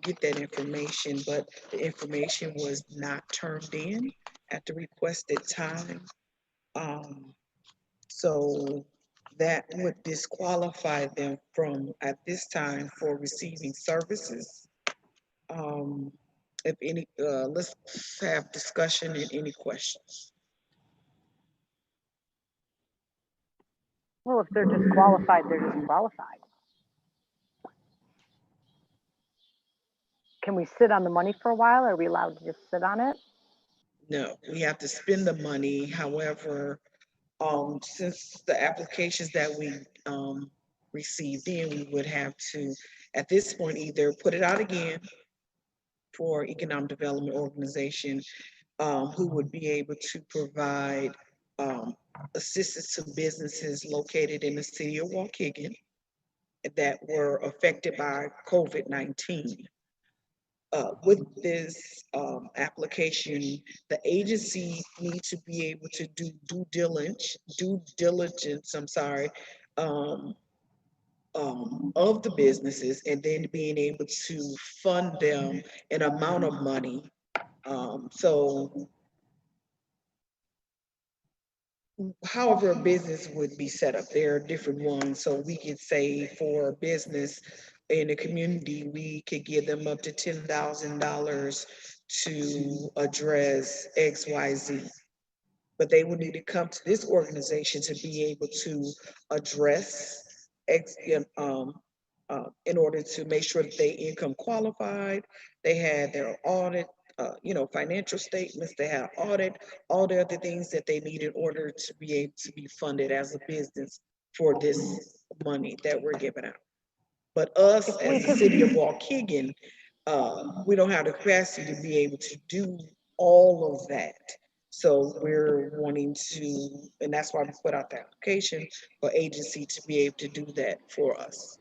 get that information, but the information was not turned in at the requested time. So that would disqualify them from, at this time, for receiving services. Um, if any, let's have discussion and any questions. Well, if they're disqualified, they're disqualified. Can we sit on the money for a while? Are we allowed to just sit on it? No, we have to spend the money. However, since the applications that we received in, we would have to, at this point, either put it out again for economic development organization, who would be able to provide assistance to businesses located in the city of Waukegan that were affected by COVID-19. With this application, the agency needs to be able to do due diligence, I'm sorry, of the businesses, and then being able to fund them an amount of money. So however a business would be set up, there are different ones. So we could say for a business in the community, we could give them up to $10,000 to address XYZ. But they would need to come to this organization to be able to address in order to make sure that they income qualified, they had their audit, financial statements, they had audit, all the other things that they need in order to be able to be funded as a business for this money that we're giving out. But us as the city of Waukegan, we don't have the capacity to be able to do all of that. So we're wanting to, and that's why we put out the application for agency to be able to do that for us.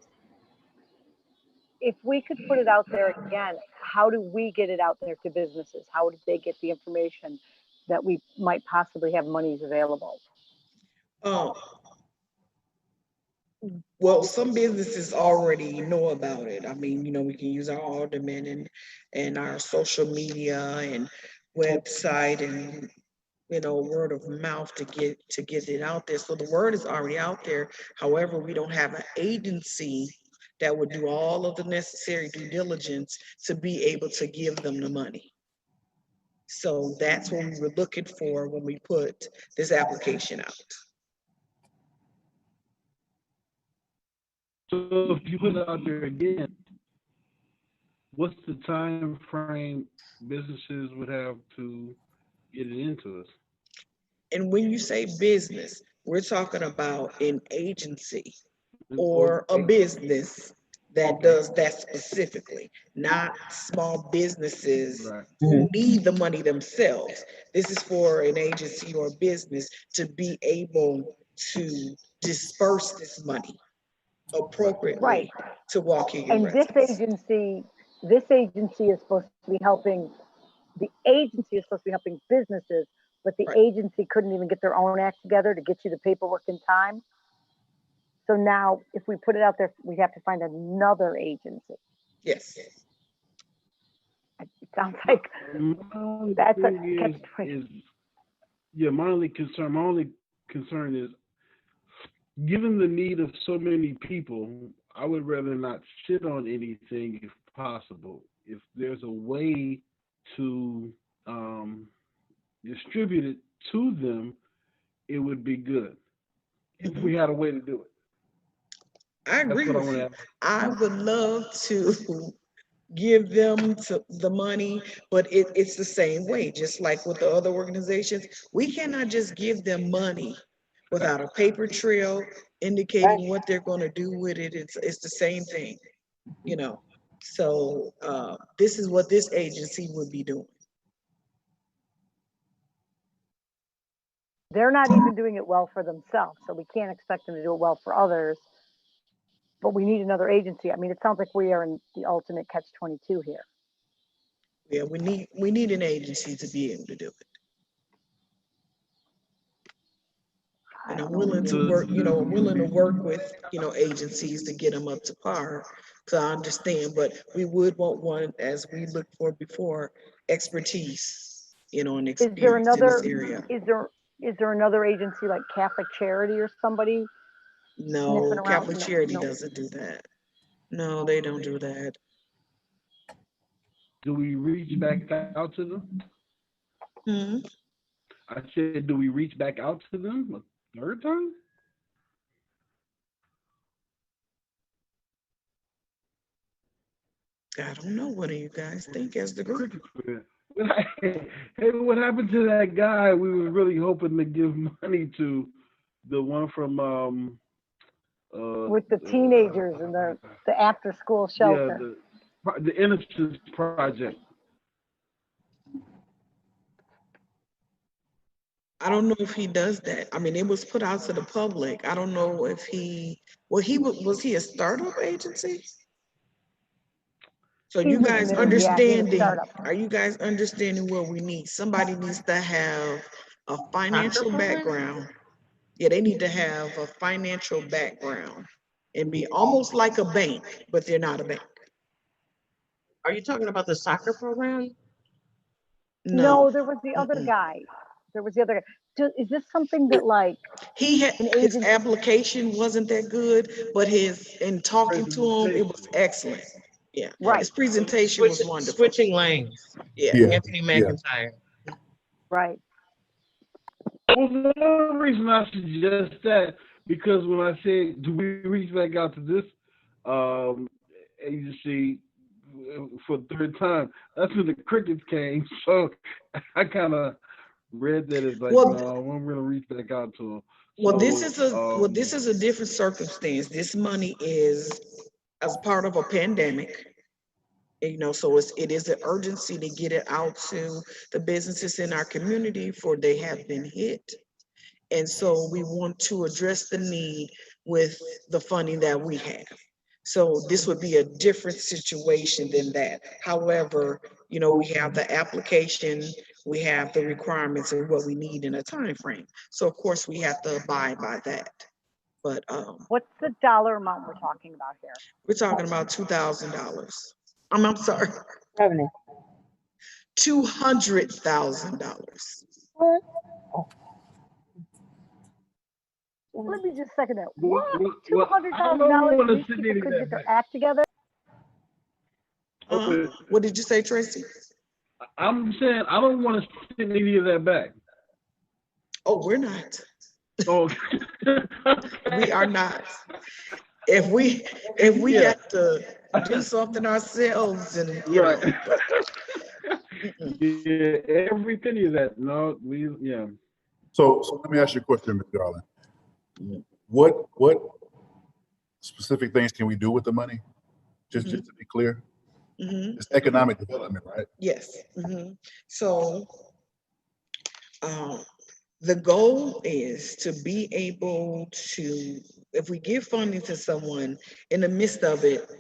If we could put it out there again, how do we get it out there to businesses? How do they get the information that we might possibly have monies available? Well, some businesses already know about it. I mean, we can use our aldermen and our social media and website and word of mouth to get it out there. So the word is already out there. However, we don't have an agency that would do all of the necessary due diligence to be able to give them the money. So that's what we were looking for when we put this application out. So if you put it out there again, what's the time frame businesses would have to get it into us? And when you say business, we're talking about an agency or a business that does that specifically, not small businesses who need the money themselves. This is for an agency or business to be able to disperse this money appropriately to Waukegan And residents. this agency is supposed to be helping, the agency is supposed to be helping businesses, but the agency couldn't even get their own act together to get you the paperwork in time. So now if we put it out there, we have to find another agency. Yes. It sounds like that's my only concern is, given the need of so many people, I would rather not sit on anything if possible. If there's a way to distribute it to them, it would be good if we had a way to do it. I agree That's what I with want to you. ask. I would love to give them the money, but it's the same way, just like with the other organizations. We cannot just give them money without a paper trail indicating what they're going to do with it. It's the same thing, you know. So this is what this agency would be doing. They're not even doing it well for themselves, so we can't expect them to do it well for others. But we need another agency. I mean, it sounds like we are in the ultimate catch-22 here. Yeah, we need an agency to be able to do it. And I'm willing to work, I'm willing to work with, agencies to get them up to par. So I understand, but we would want one, as we looked for before, expertise, and Is there experience in this another, area. is there another agency like Catholic Charity or somebody No, sniffing around? Catholic No, Charity no. doesn't do that. No, they don't do that. Do we reach back out to them? Hmm. I said, do we reach back out to them a third time? I don't know. What do you guys think as the group? Hey, what happened to that guy we were really hoping to give money to? The one from With the teenagers and the after-school yeah, shelter. the Innocence Project. I don't know if he does that. I mean, it was put out to the public. I don't know if was he a startup agency? So He's you with guys Mid, yeah, he's a understanding, startup. are you guys understanding what we need? Somebody needs to have a financial background. Yeah, they need to have a financial background and be almost like a bank, but they're not a bank. Are you talking about the soccer program? No. No, there was the other guy. There was the other guy. Is this something that like His application wasn't that good, but in talking to him, it was excellent. Yeah. Right. His presentation was wonderful. Switching lanes. Yeah. Anthony McIntyre. Right. Well, the only reason I suggest that, because when I said, do we reach back out to this agency for the third time, that's when the crickets came. So I kind of read that as like, no, I'm going to reach back out to them. Well, this is a different circumstance. This money is as part of a pandemic. So it is an urgency to get it out to the businesses in our community, for they have been hit. And so we want to address the need with the funding that we have. So this would be a different situation than that. However, we have the application, we have the requirements and what we need in a time frame. So of course we have to abide by that. But what's the dollar amount we're talking about here? We're talking about $2,000. I'm sorry. Revenue. $200,000. What? Let me just second that. Well, What? $200,000? These people could get their act together. What did you say, Tracy? I'm saying I don't want to send any of that back. Oh, we're not. Oh, we are not. If we got to do something ourselves, and right. Yeah, every penny of that. No, yeah. So let me ask you a question, Mr. Garland. What specific things can we do with the money? Just to be clear. It's economic development, right? Yes. So the goal is to be able to, if we give funding to someone in the midst of it,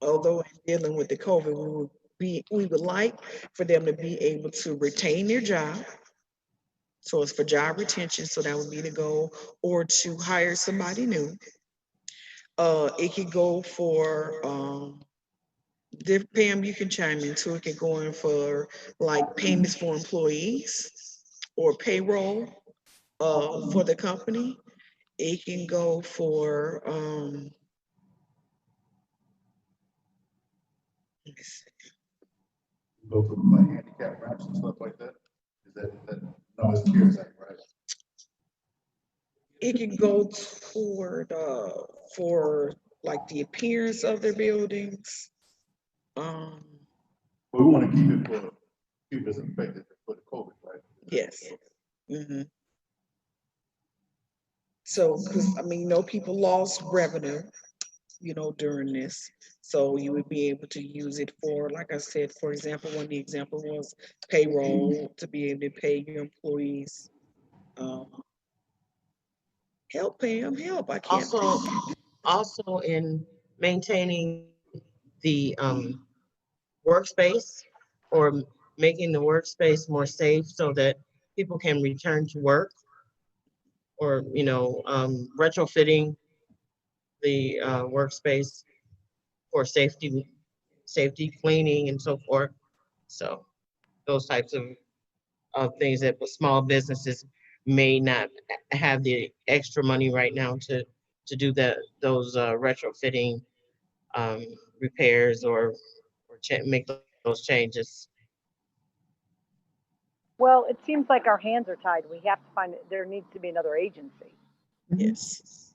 although dealing with the COVID, we would like for them to be able to retain their job. So it's for job retention, so that would be the goal, or to hire somebody new. It could go for Pam, you can chime in too. It could go in for like payments for employees or payroll for the company. It can go for let me see. Go for like handicap ramps and stuff like that. Is that No, it's CARES Act, right? It can go toward, for like the appearance of their buildings. But we want to keep it as effective for the COVID, right? Yes. Mm-hmm. So, because I mean, people lost revenue, during this. So you would be able to use it for, like I said, for example, one of the example was payroll, to be able to pay your employees. Help, Pam, help. I can't. Also in maintaining the workspace, or making the workspace more safe so that people can return to work, or retrofitting the workspace for safety cleaning and so forth. So those types of things that small businesses may not have the extra money right now to do those retrofitting repairs, or make those changes. Well, it seems like our hands are tied. We have to find, there needs to be another agency. Yes.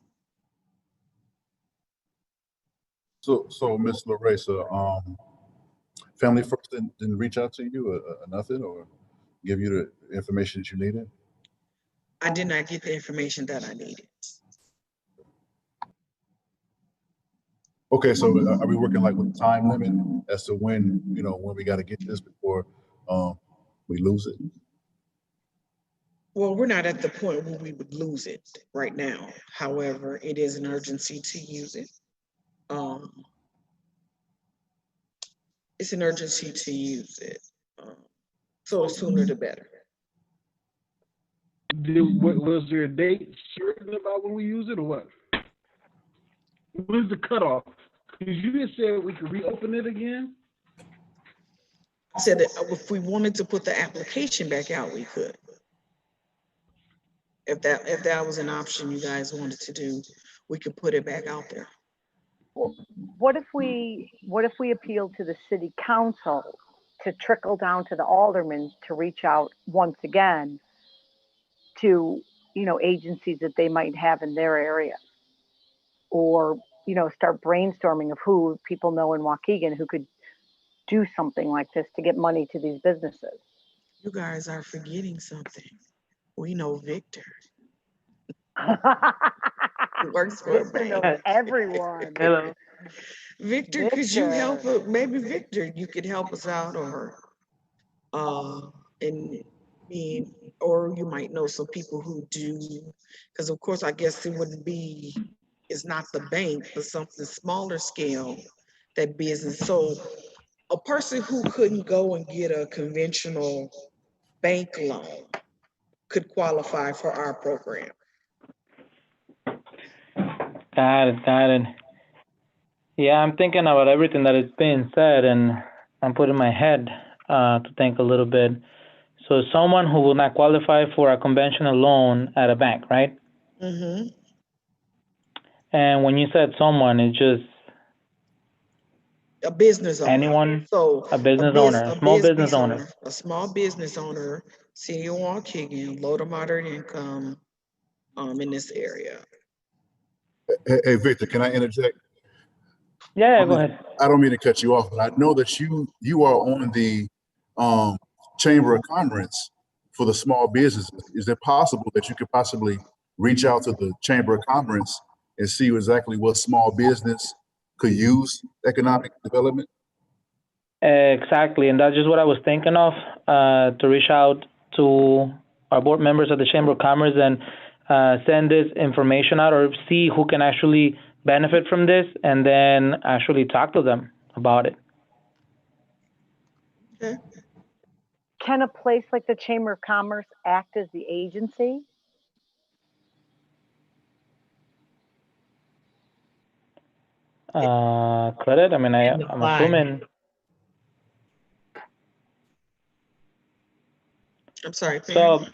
So Ms. Larissa, Family First didn't reach out to you or nothing, or give you the information that you needed? I did not get the information that I needed. Okay, so are we working like with a time limit as to when we got to get this before we lose it? Well, we're not at the point where we would lose it right now. However, it is an urgency to use it. It's an urgency to use it. So the sooner the better. Was there a date certain about when we use it, or what? What is the cutoff? Because you just said we could reopen it again. I said that if we wanted to put the application back out, we could. If that was an option you guys wanted to do, we could put it back out there. What if we appeal to the city council to trickle down to the aldermen to reach out once again to, agencies that they might have in their area, or, start brainstorming of who people know in Waukegan who could do something like this to get money to these businesses? You guys are forgetting something. We know Victor. He works for a Victor bank. knows everyone. Hello. Victor, could you help? Maybe Victor, you could help us out, or or you might know some people who do, because of course I guess it's not the bank, but something smaller scale, that business. So a person who couldn't go and get a conventional bank loan could qualify for our program. Got it. Yeah, I'm thinking about everything that is being said, and I'm putting my head to think a little bit. So someone who will not qualify for a conventional loan at a bank, right? Mm-hmm. And when you said someone, it's just A business owner. anyone, So a business owner, a small business owner. A small business owner, city of Waukegan, low to moderate income, in this area. Hey, Victor, can I interject? Yeah, go ahead. I don't mean to cut you off, but I know that you are on the Chamber of Commerce for the small businesses. Is it possible that you could possibly reach out to the Chamber of Commerce and see exactly what small business could use economic development? Exactly, and that's just what I was thinking of, to reach out to our board members of the Chamber of Commerce and send this information out, or see who can actually benefit from this, and then actually talk to them about it. Okay. Can a place like the Chamber of Commerce act as the agency? Credit? I mean, I'm assuming. I'm sorry. So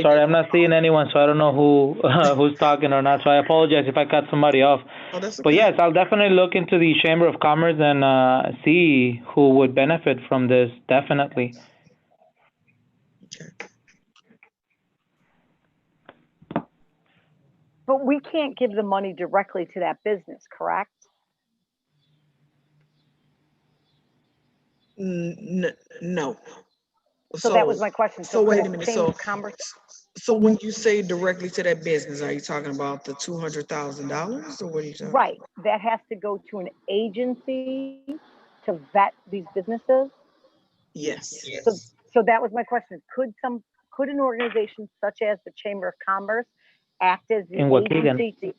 sorry, I'm not seeing anyone, so I don't know who who's talking or not. So I apologize if I cut somebody off. Oh, that's okay. But yes, I'll definitely look into the Chamber of Commerce and see who would benefit from this. Definitely. But we can't give the money directly to that business, correct? No. So that was my question. So wait a could minute. Chamber of Commerce, So when you say directly to that business, are you talking about the $200,000 or what are you talking? right, that has to go to an agency to vet these businesses? Yes. So that was my question. Could an organization such as the Chamber of Commerce act as the In Waukegan. agency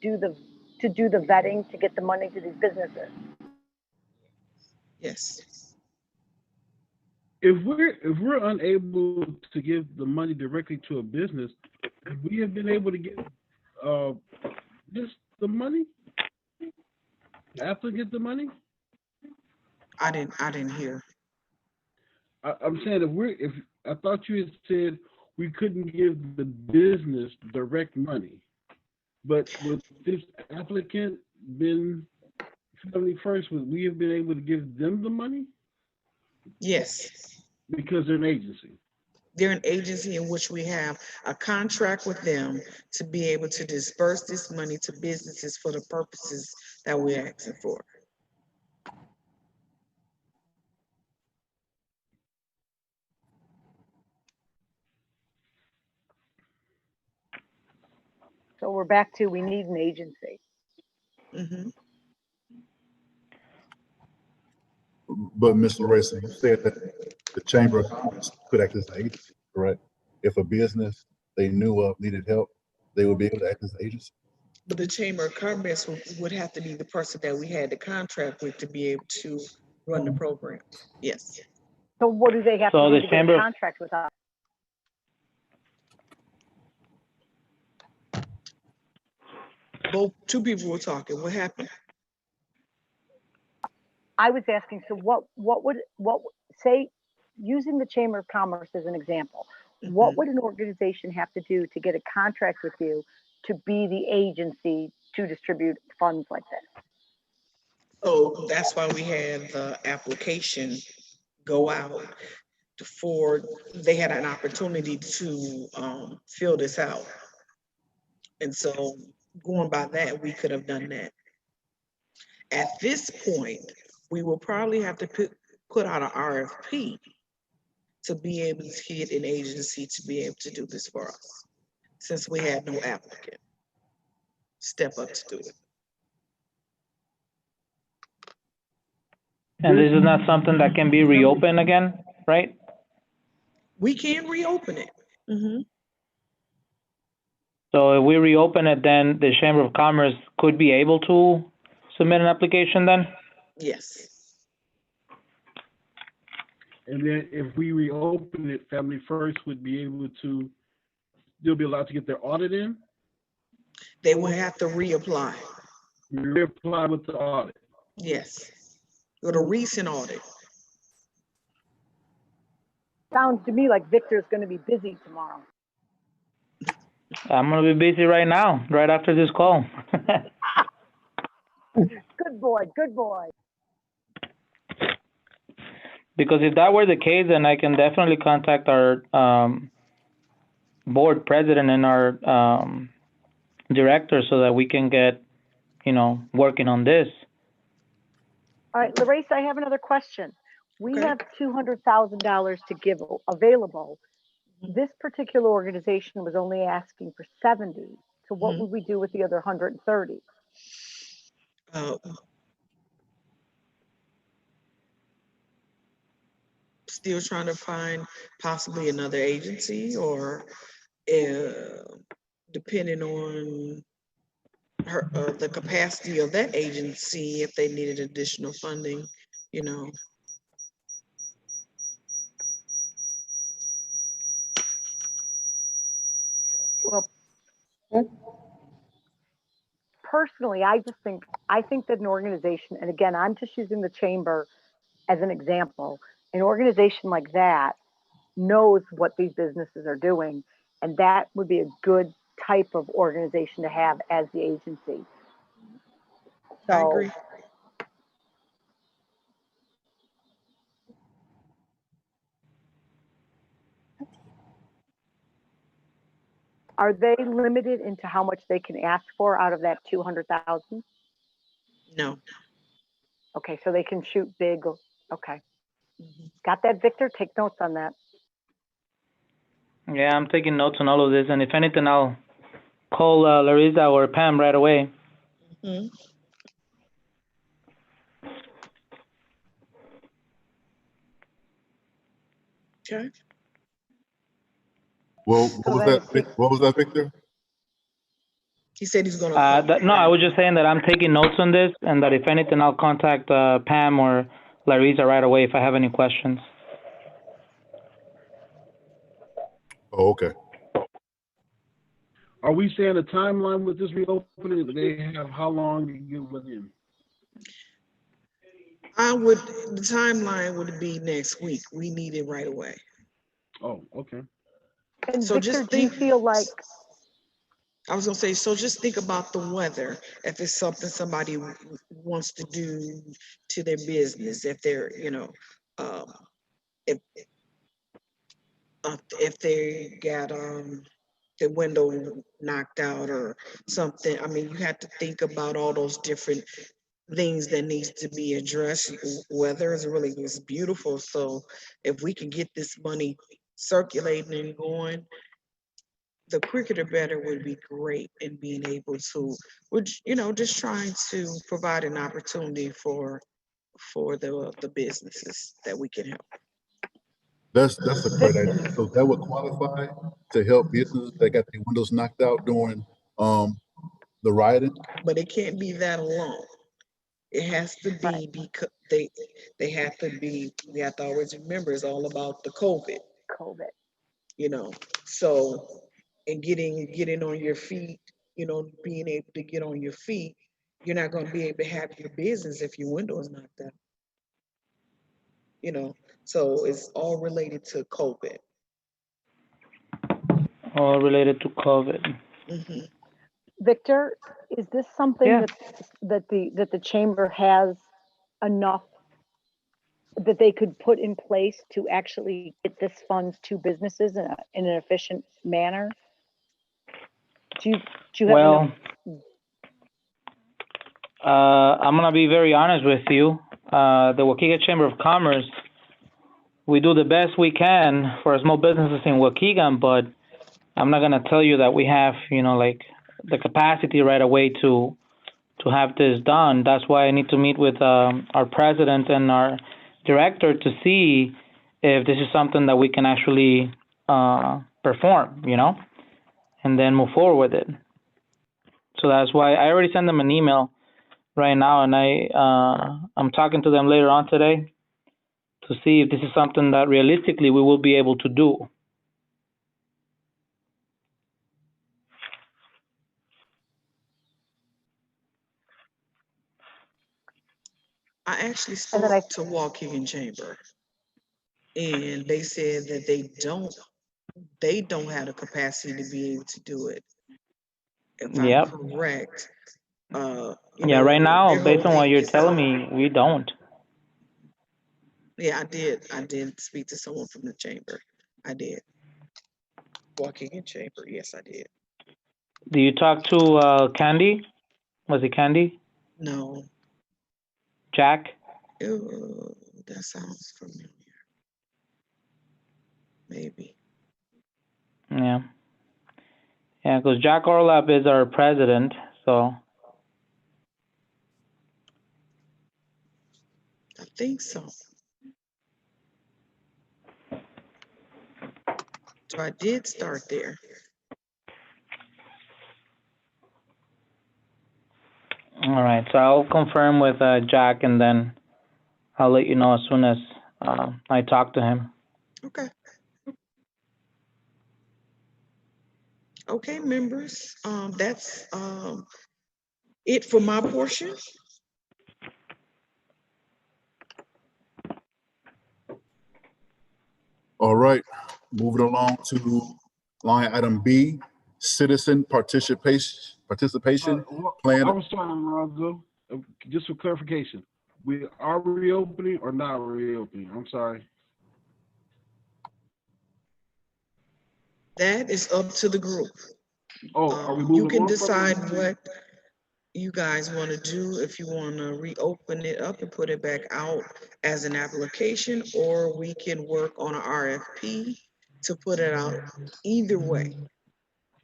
to do the vetting to get the money to these businesses? Yes. If we're unable to give the money directly to a business, we have been able to get just the money, the applicant the money. I didn't hear. I'm saying if I thought you had said we couldn't give the business direct money, but with this applicant been Family First, would we have been able to give them the money Yes. because they're an agency? They're an agency in which we have a contract with them to be able to disperse this money to businesses for the purposes that we're asking for. So we're back to, we need an agency. Mm-hmm. But Mr. Racer, you said that the Chamber of Commerce could act as an agency, correct? If a business they knew of needed help, they would be able to act as an agency. But the Chamber of Commerce would have to be the person that we had the contract with to be able to run the program. Yes. So what do they have So to do the to get Chamber a of- contract with us? Both two people were talking. What happened? I was asking, so what would say, using the Chamber of Commerce as an example, what would an organization have to do to get a contract with you to be the agency to distribute funds like this? So that's why we had the application go out for, they had an opportunity to fill this out. And so going by that, we could have done that. At this point, we will probably have to put out an RFP to be able to get an agency to be able to do this for us, since we had no applicant step up to do it. And this is not something that can be reopened again, right? We can reopen it. Mm-hmm. So if we reopen it, then the Chamber of Commerce could be able to submit an application then? Yes. And then if we reopen it, Family First would be able to, they'll be allowed to get their audit in? They will have to reapply. Reapply with the audit. Yes. Or the recent audit. Sounds to me like Victor's going to be busy tomorrow. I'm going to be busy right now, right after this call. Good boy, good boy. Because if that were the case, then I can definitely contact our board president and our director so that we can get, working on this. All right, Larissa, I have another question. We Okay. have $200,000 to give available. This particular organization was only asking for 70. So what would we do with the other 130? Still trying to find possibly another agency, or depending on the capacity of that agency, if they needed additional funding, Well, personally, I think that an organization, and again, I'm just using the chamber as an example, an organization like that knows what these businesses are doing, and that would be a good type of organization to have as the agency. So, I agree. Are they limited into how much they can ask for out of that 200,000? No. Okay, so they can shoot big. Okay. Mhm. Got that, Victor? Take notes on that. Yeah, I'm taking notes on all of this, and if anything, I'll call Larissa or Pam right away. Mhm. Okay. Well, So then it's just, What was that, Victor? He said he's gonna call. No, I was just saying that I'm taking notes on this, and that if anything, I'll contact Pam or Larissa right away if I have any questions. Oh, okay. Are we saying a timeline with this reopening? They have how long to get within? The timeline would be next week. We need it right away. Oh, okay. and So Victor, just do you think, feel like, I was gonna say, so just think about the weather. If it's something somebody wants to do to their business, if they're, um, if if they got the window knocked out or something. I mean, you have to think about all those different things that needs to be addressed. Weather is beautiful. So if we can get this money circulating and going, the quicker the better would be great in being able to, which, just trying to provide an opportunity for the businesses that we can help. That's a great idea. So that would qualify to help businesses that got their windows knocked out during the rioting. But it can't be that alone. It has to right, be because they have to be, we have to always remember it's all about the COVID, COVID? you know. So and getting on your feet, being able to get on your feet, you're not gonna be able to have your business if your window is knocked out, you know. So it's all related to COVID. All related to COVID. Hmm. Victor, is this something Yeah. that the chamber has enough that they could put in place to actually get this funds to businesses in an efficient manner? Do you have enough? Well, I'm gonna be very honest with you. The Waukegan Chamber of Commerce, we do the best we can for small businesses in Waukegan, but I'm not gonna tell you that we have, like the capacity right away to have this done. That's why I need to meet with our president and our director to see if this is something that we can actually perform, and then move forward with it. So that's why I already sent them an email right now, and I'm talking to them later on today to see if this is something that realistically we will be able to do. I actually And then spoke to Waukegan Chamber, and they said that they don't have the capacity to be able to do it. If I'm Yep. correct, Yeah, right now, they're based on what holding. you're telling me, we don't. Yeah, I did. I did speak to someone from the chamber. I did. Waukegan Chamber. Yes, I did. Do you talk to Candy? Was it Candy? No. Jack? Ew, that sounds familiar. Maybe. Yeah. Yeah, because Jack Orlap is our president, so. I think so. So I did start there. All right, so I'll confirm with Jack, and then I'll let you know as soon as I talk to him. Okay. Okay, members. That's it for my portion. All right, moving along to line item B, citizen participation plan. I'm sorry, Alonzo. Just for clarification, we are reopening or not reopening? I'm sorry. That is up to the group. Oh, are we You moving can on? decide what you guys want to do, if you want to reopen it up and put it back out as an application, or we can work on an RFP to put it out. Either way,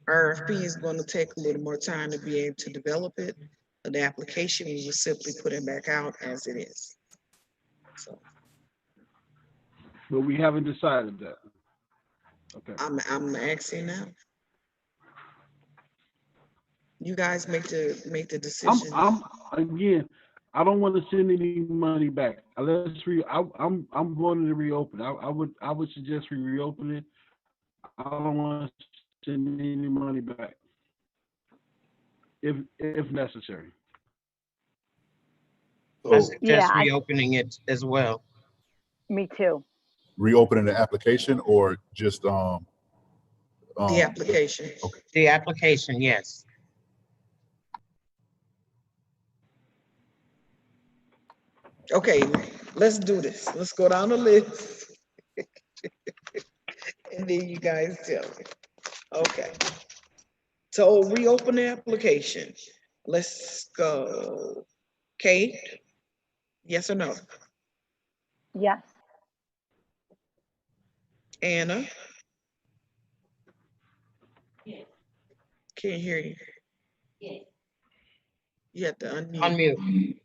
RFP is going to take a little more time to be able to develop it. But the application, we will simply put it back out as it is. So But we haven't decided that. Okay. I'm asking now. You guys make the decision. I'm again. I don't want to send any money back. I'm wanting to reopen. I would suggest we reopen it. I don't want to send any money back if necessary. I So suggest Yeah, reopening it as well. me too. reopening the application or just The application. okay. The application, yes. Okay, let's do this. Let's go down the list. And then you guys tell me. Okay. So reopen the application. Let's go. Kate, yes or no? Yes. Anna? Can't hear you. You have to unmute. Unmute.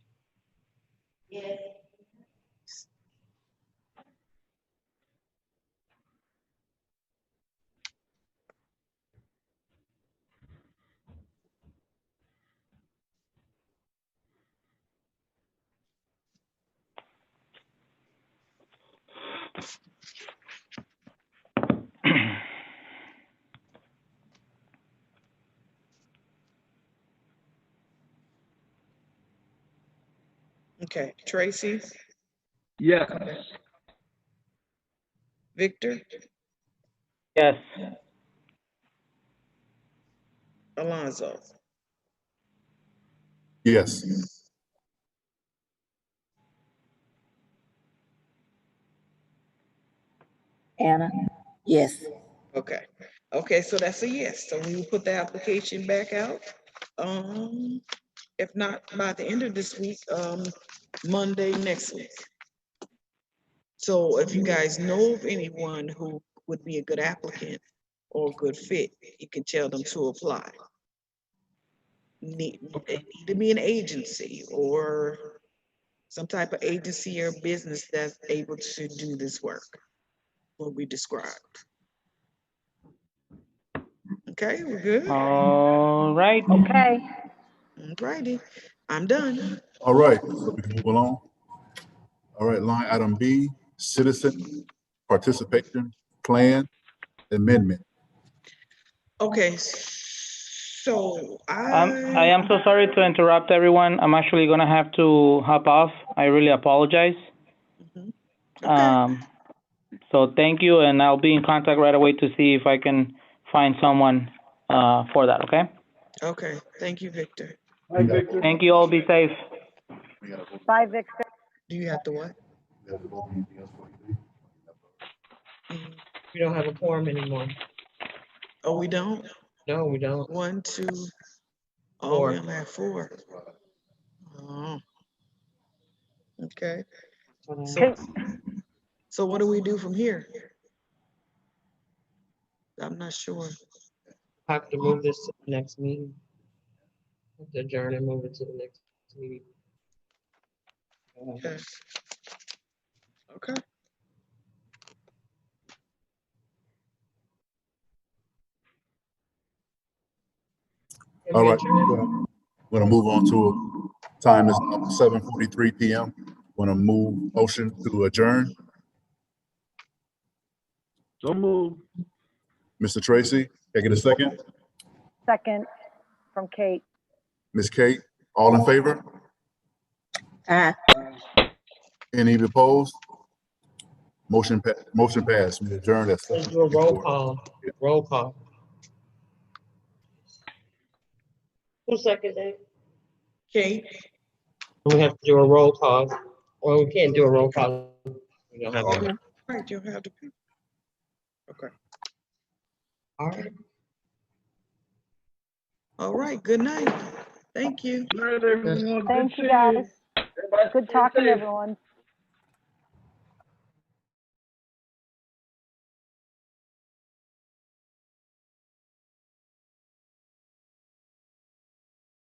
Okay, Tracy, Yes. Victor, Yes. Alonzo. Yes. Anna? Yes. Okay. Okay, so that's a yes. So we will put the application back out. If not by the end of this week, Monday next week. So if you guys know of anyone who would be a good applicant or a good fit, you can tell them to apply. It need to be an agency or some type of agency or business that's able to do this work, what we described. Okay, we're good? All right. Okay. Alrighty, I'm done. All right, so we can move along. All right, line item B, citizen participation plan amendment. Okay, so I am so sorry to interrupt everyone. I'm actually gonna have to hop off. I really apologize. Okay. So thank you, and I'll be in contact right away to see if I can find someone for that. Okay. Okay, thank you, Victor. Hi, Victor. Thank you. All be safe. Bye, Victor. Do you have to what? We don't have a quorum anymore. Oh, we don't? No, we don't. 1, 2, oh, Four. we only have 4. Oh. Okay. So what do we do from here? I'm not sure. Have to move this to the next meeting. Have to adjourn and move it to the next meeting. Okay. Okay. All right, we're gonna move on to time is 7:43 p.m. Want to move motion to adjourn. So move. Mr. Tracy, can I get a second? Second from Kate. Ms. Kate, all in favor? Aye. Any opposed? Motion passed. We adjourned at Let's do a roll 7:44. call. Roll call. Who seconded that? Kate, We have to do a roll call. Well, we can't do a roll call. We don't have okay. one. Right, you have to. Okay. All right. All right, good night. Thank you. Good night, everyone. Good Thank you, seeing guys. Everybody Good stay talking, safe. everyone.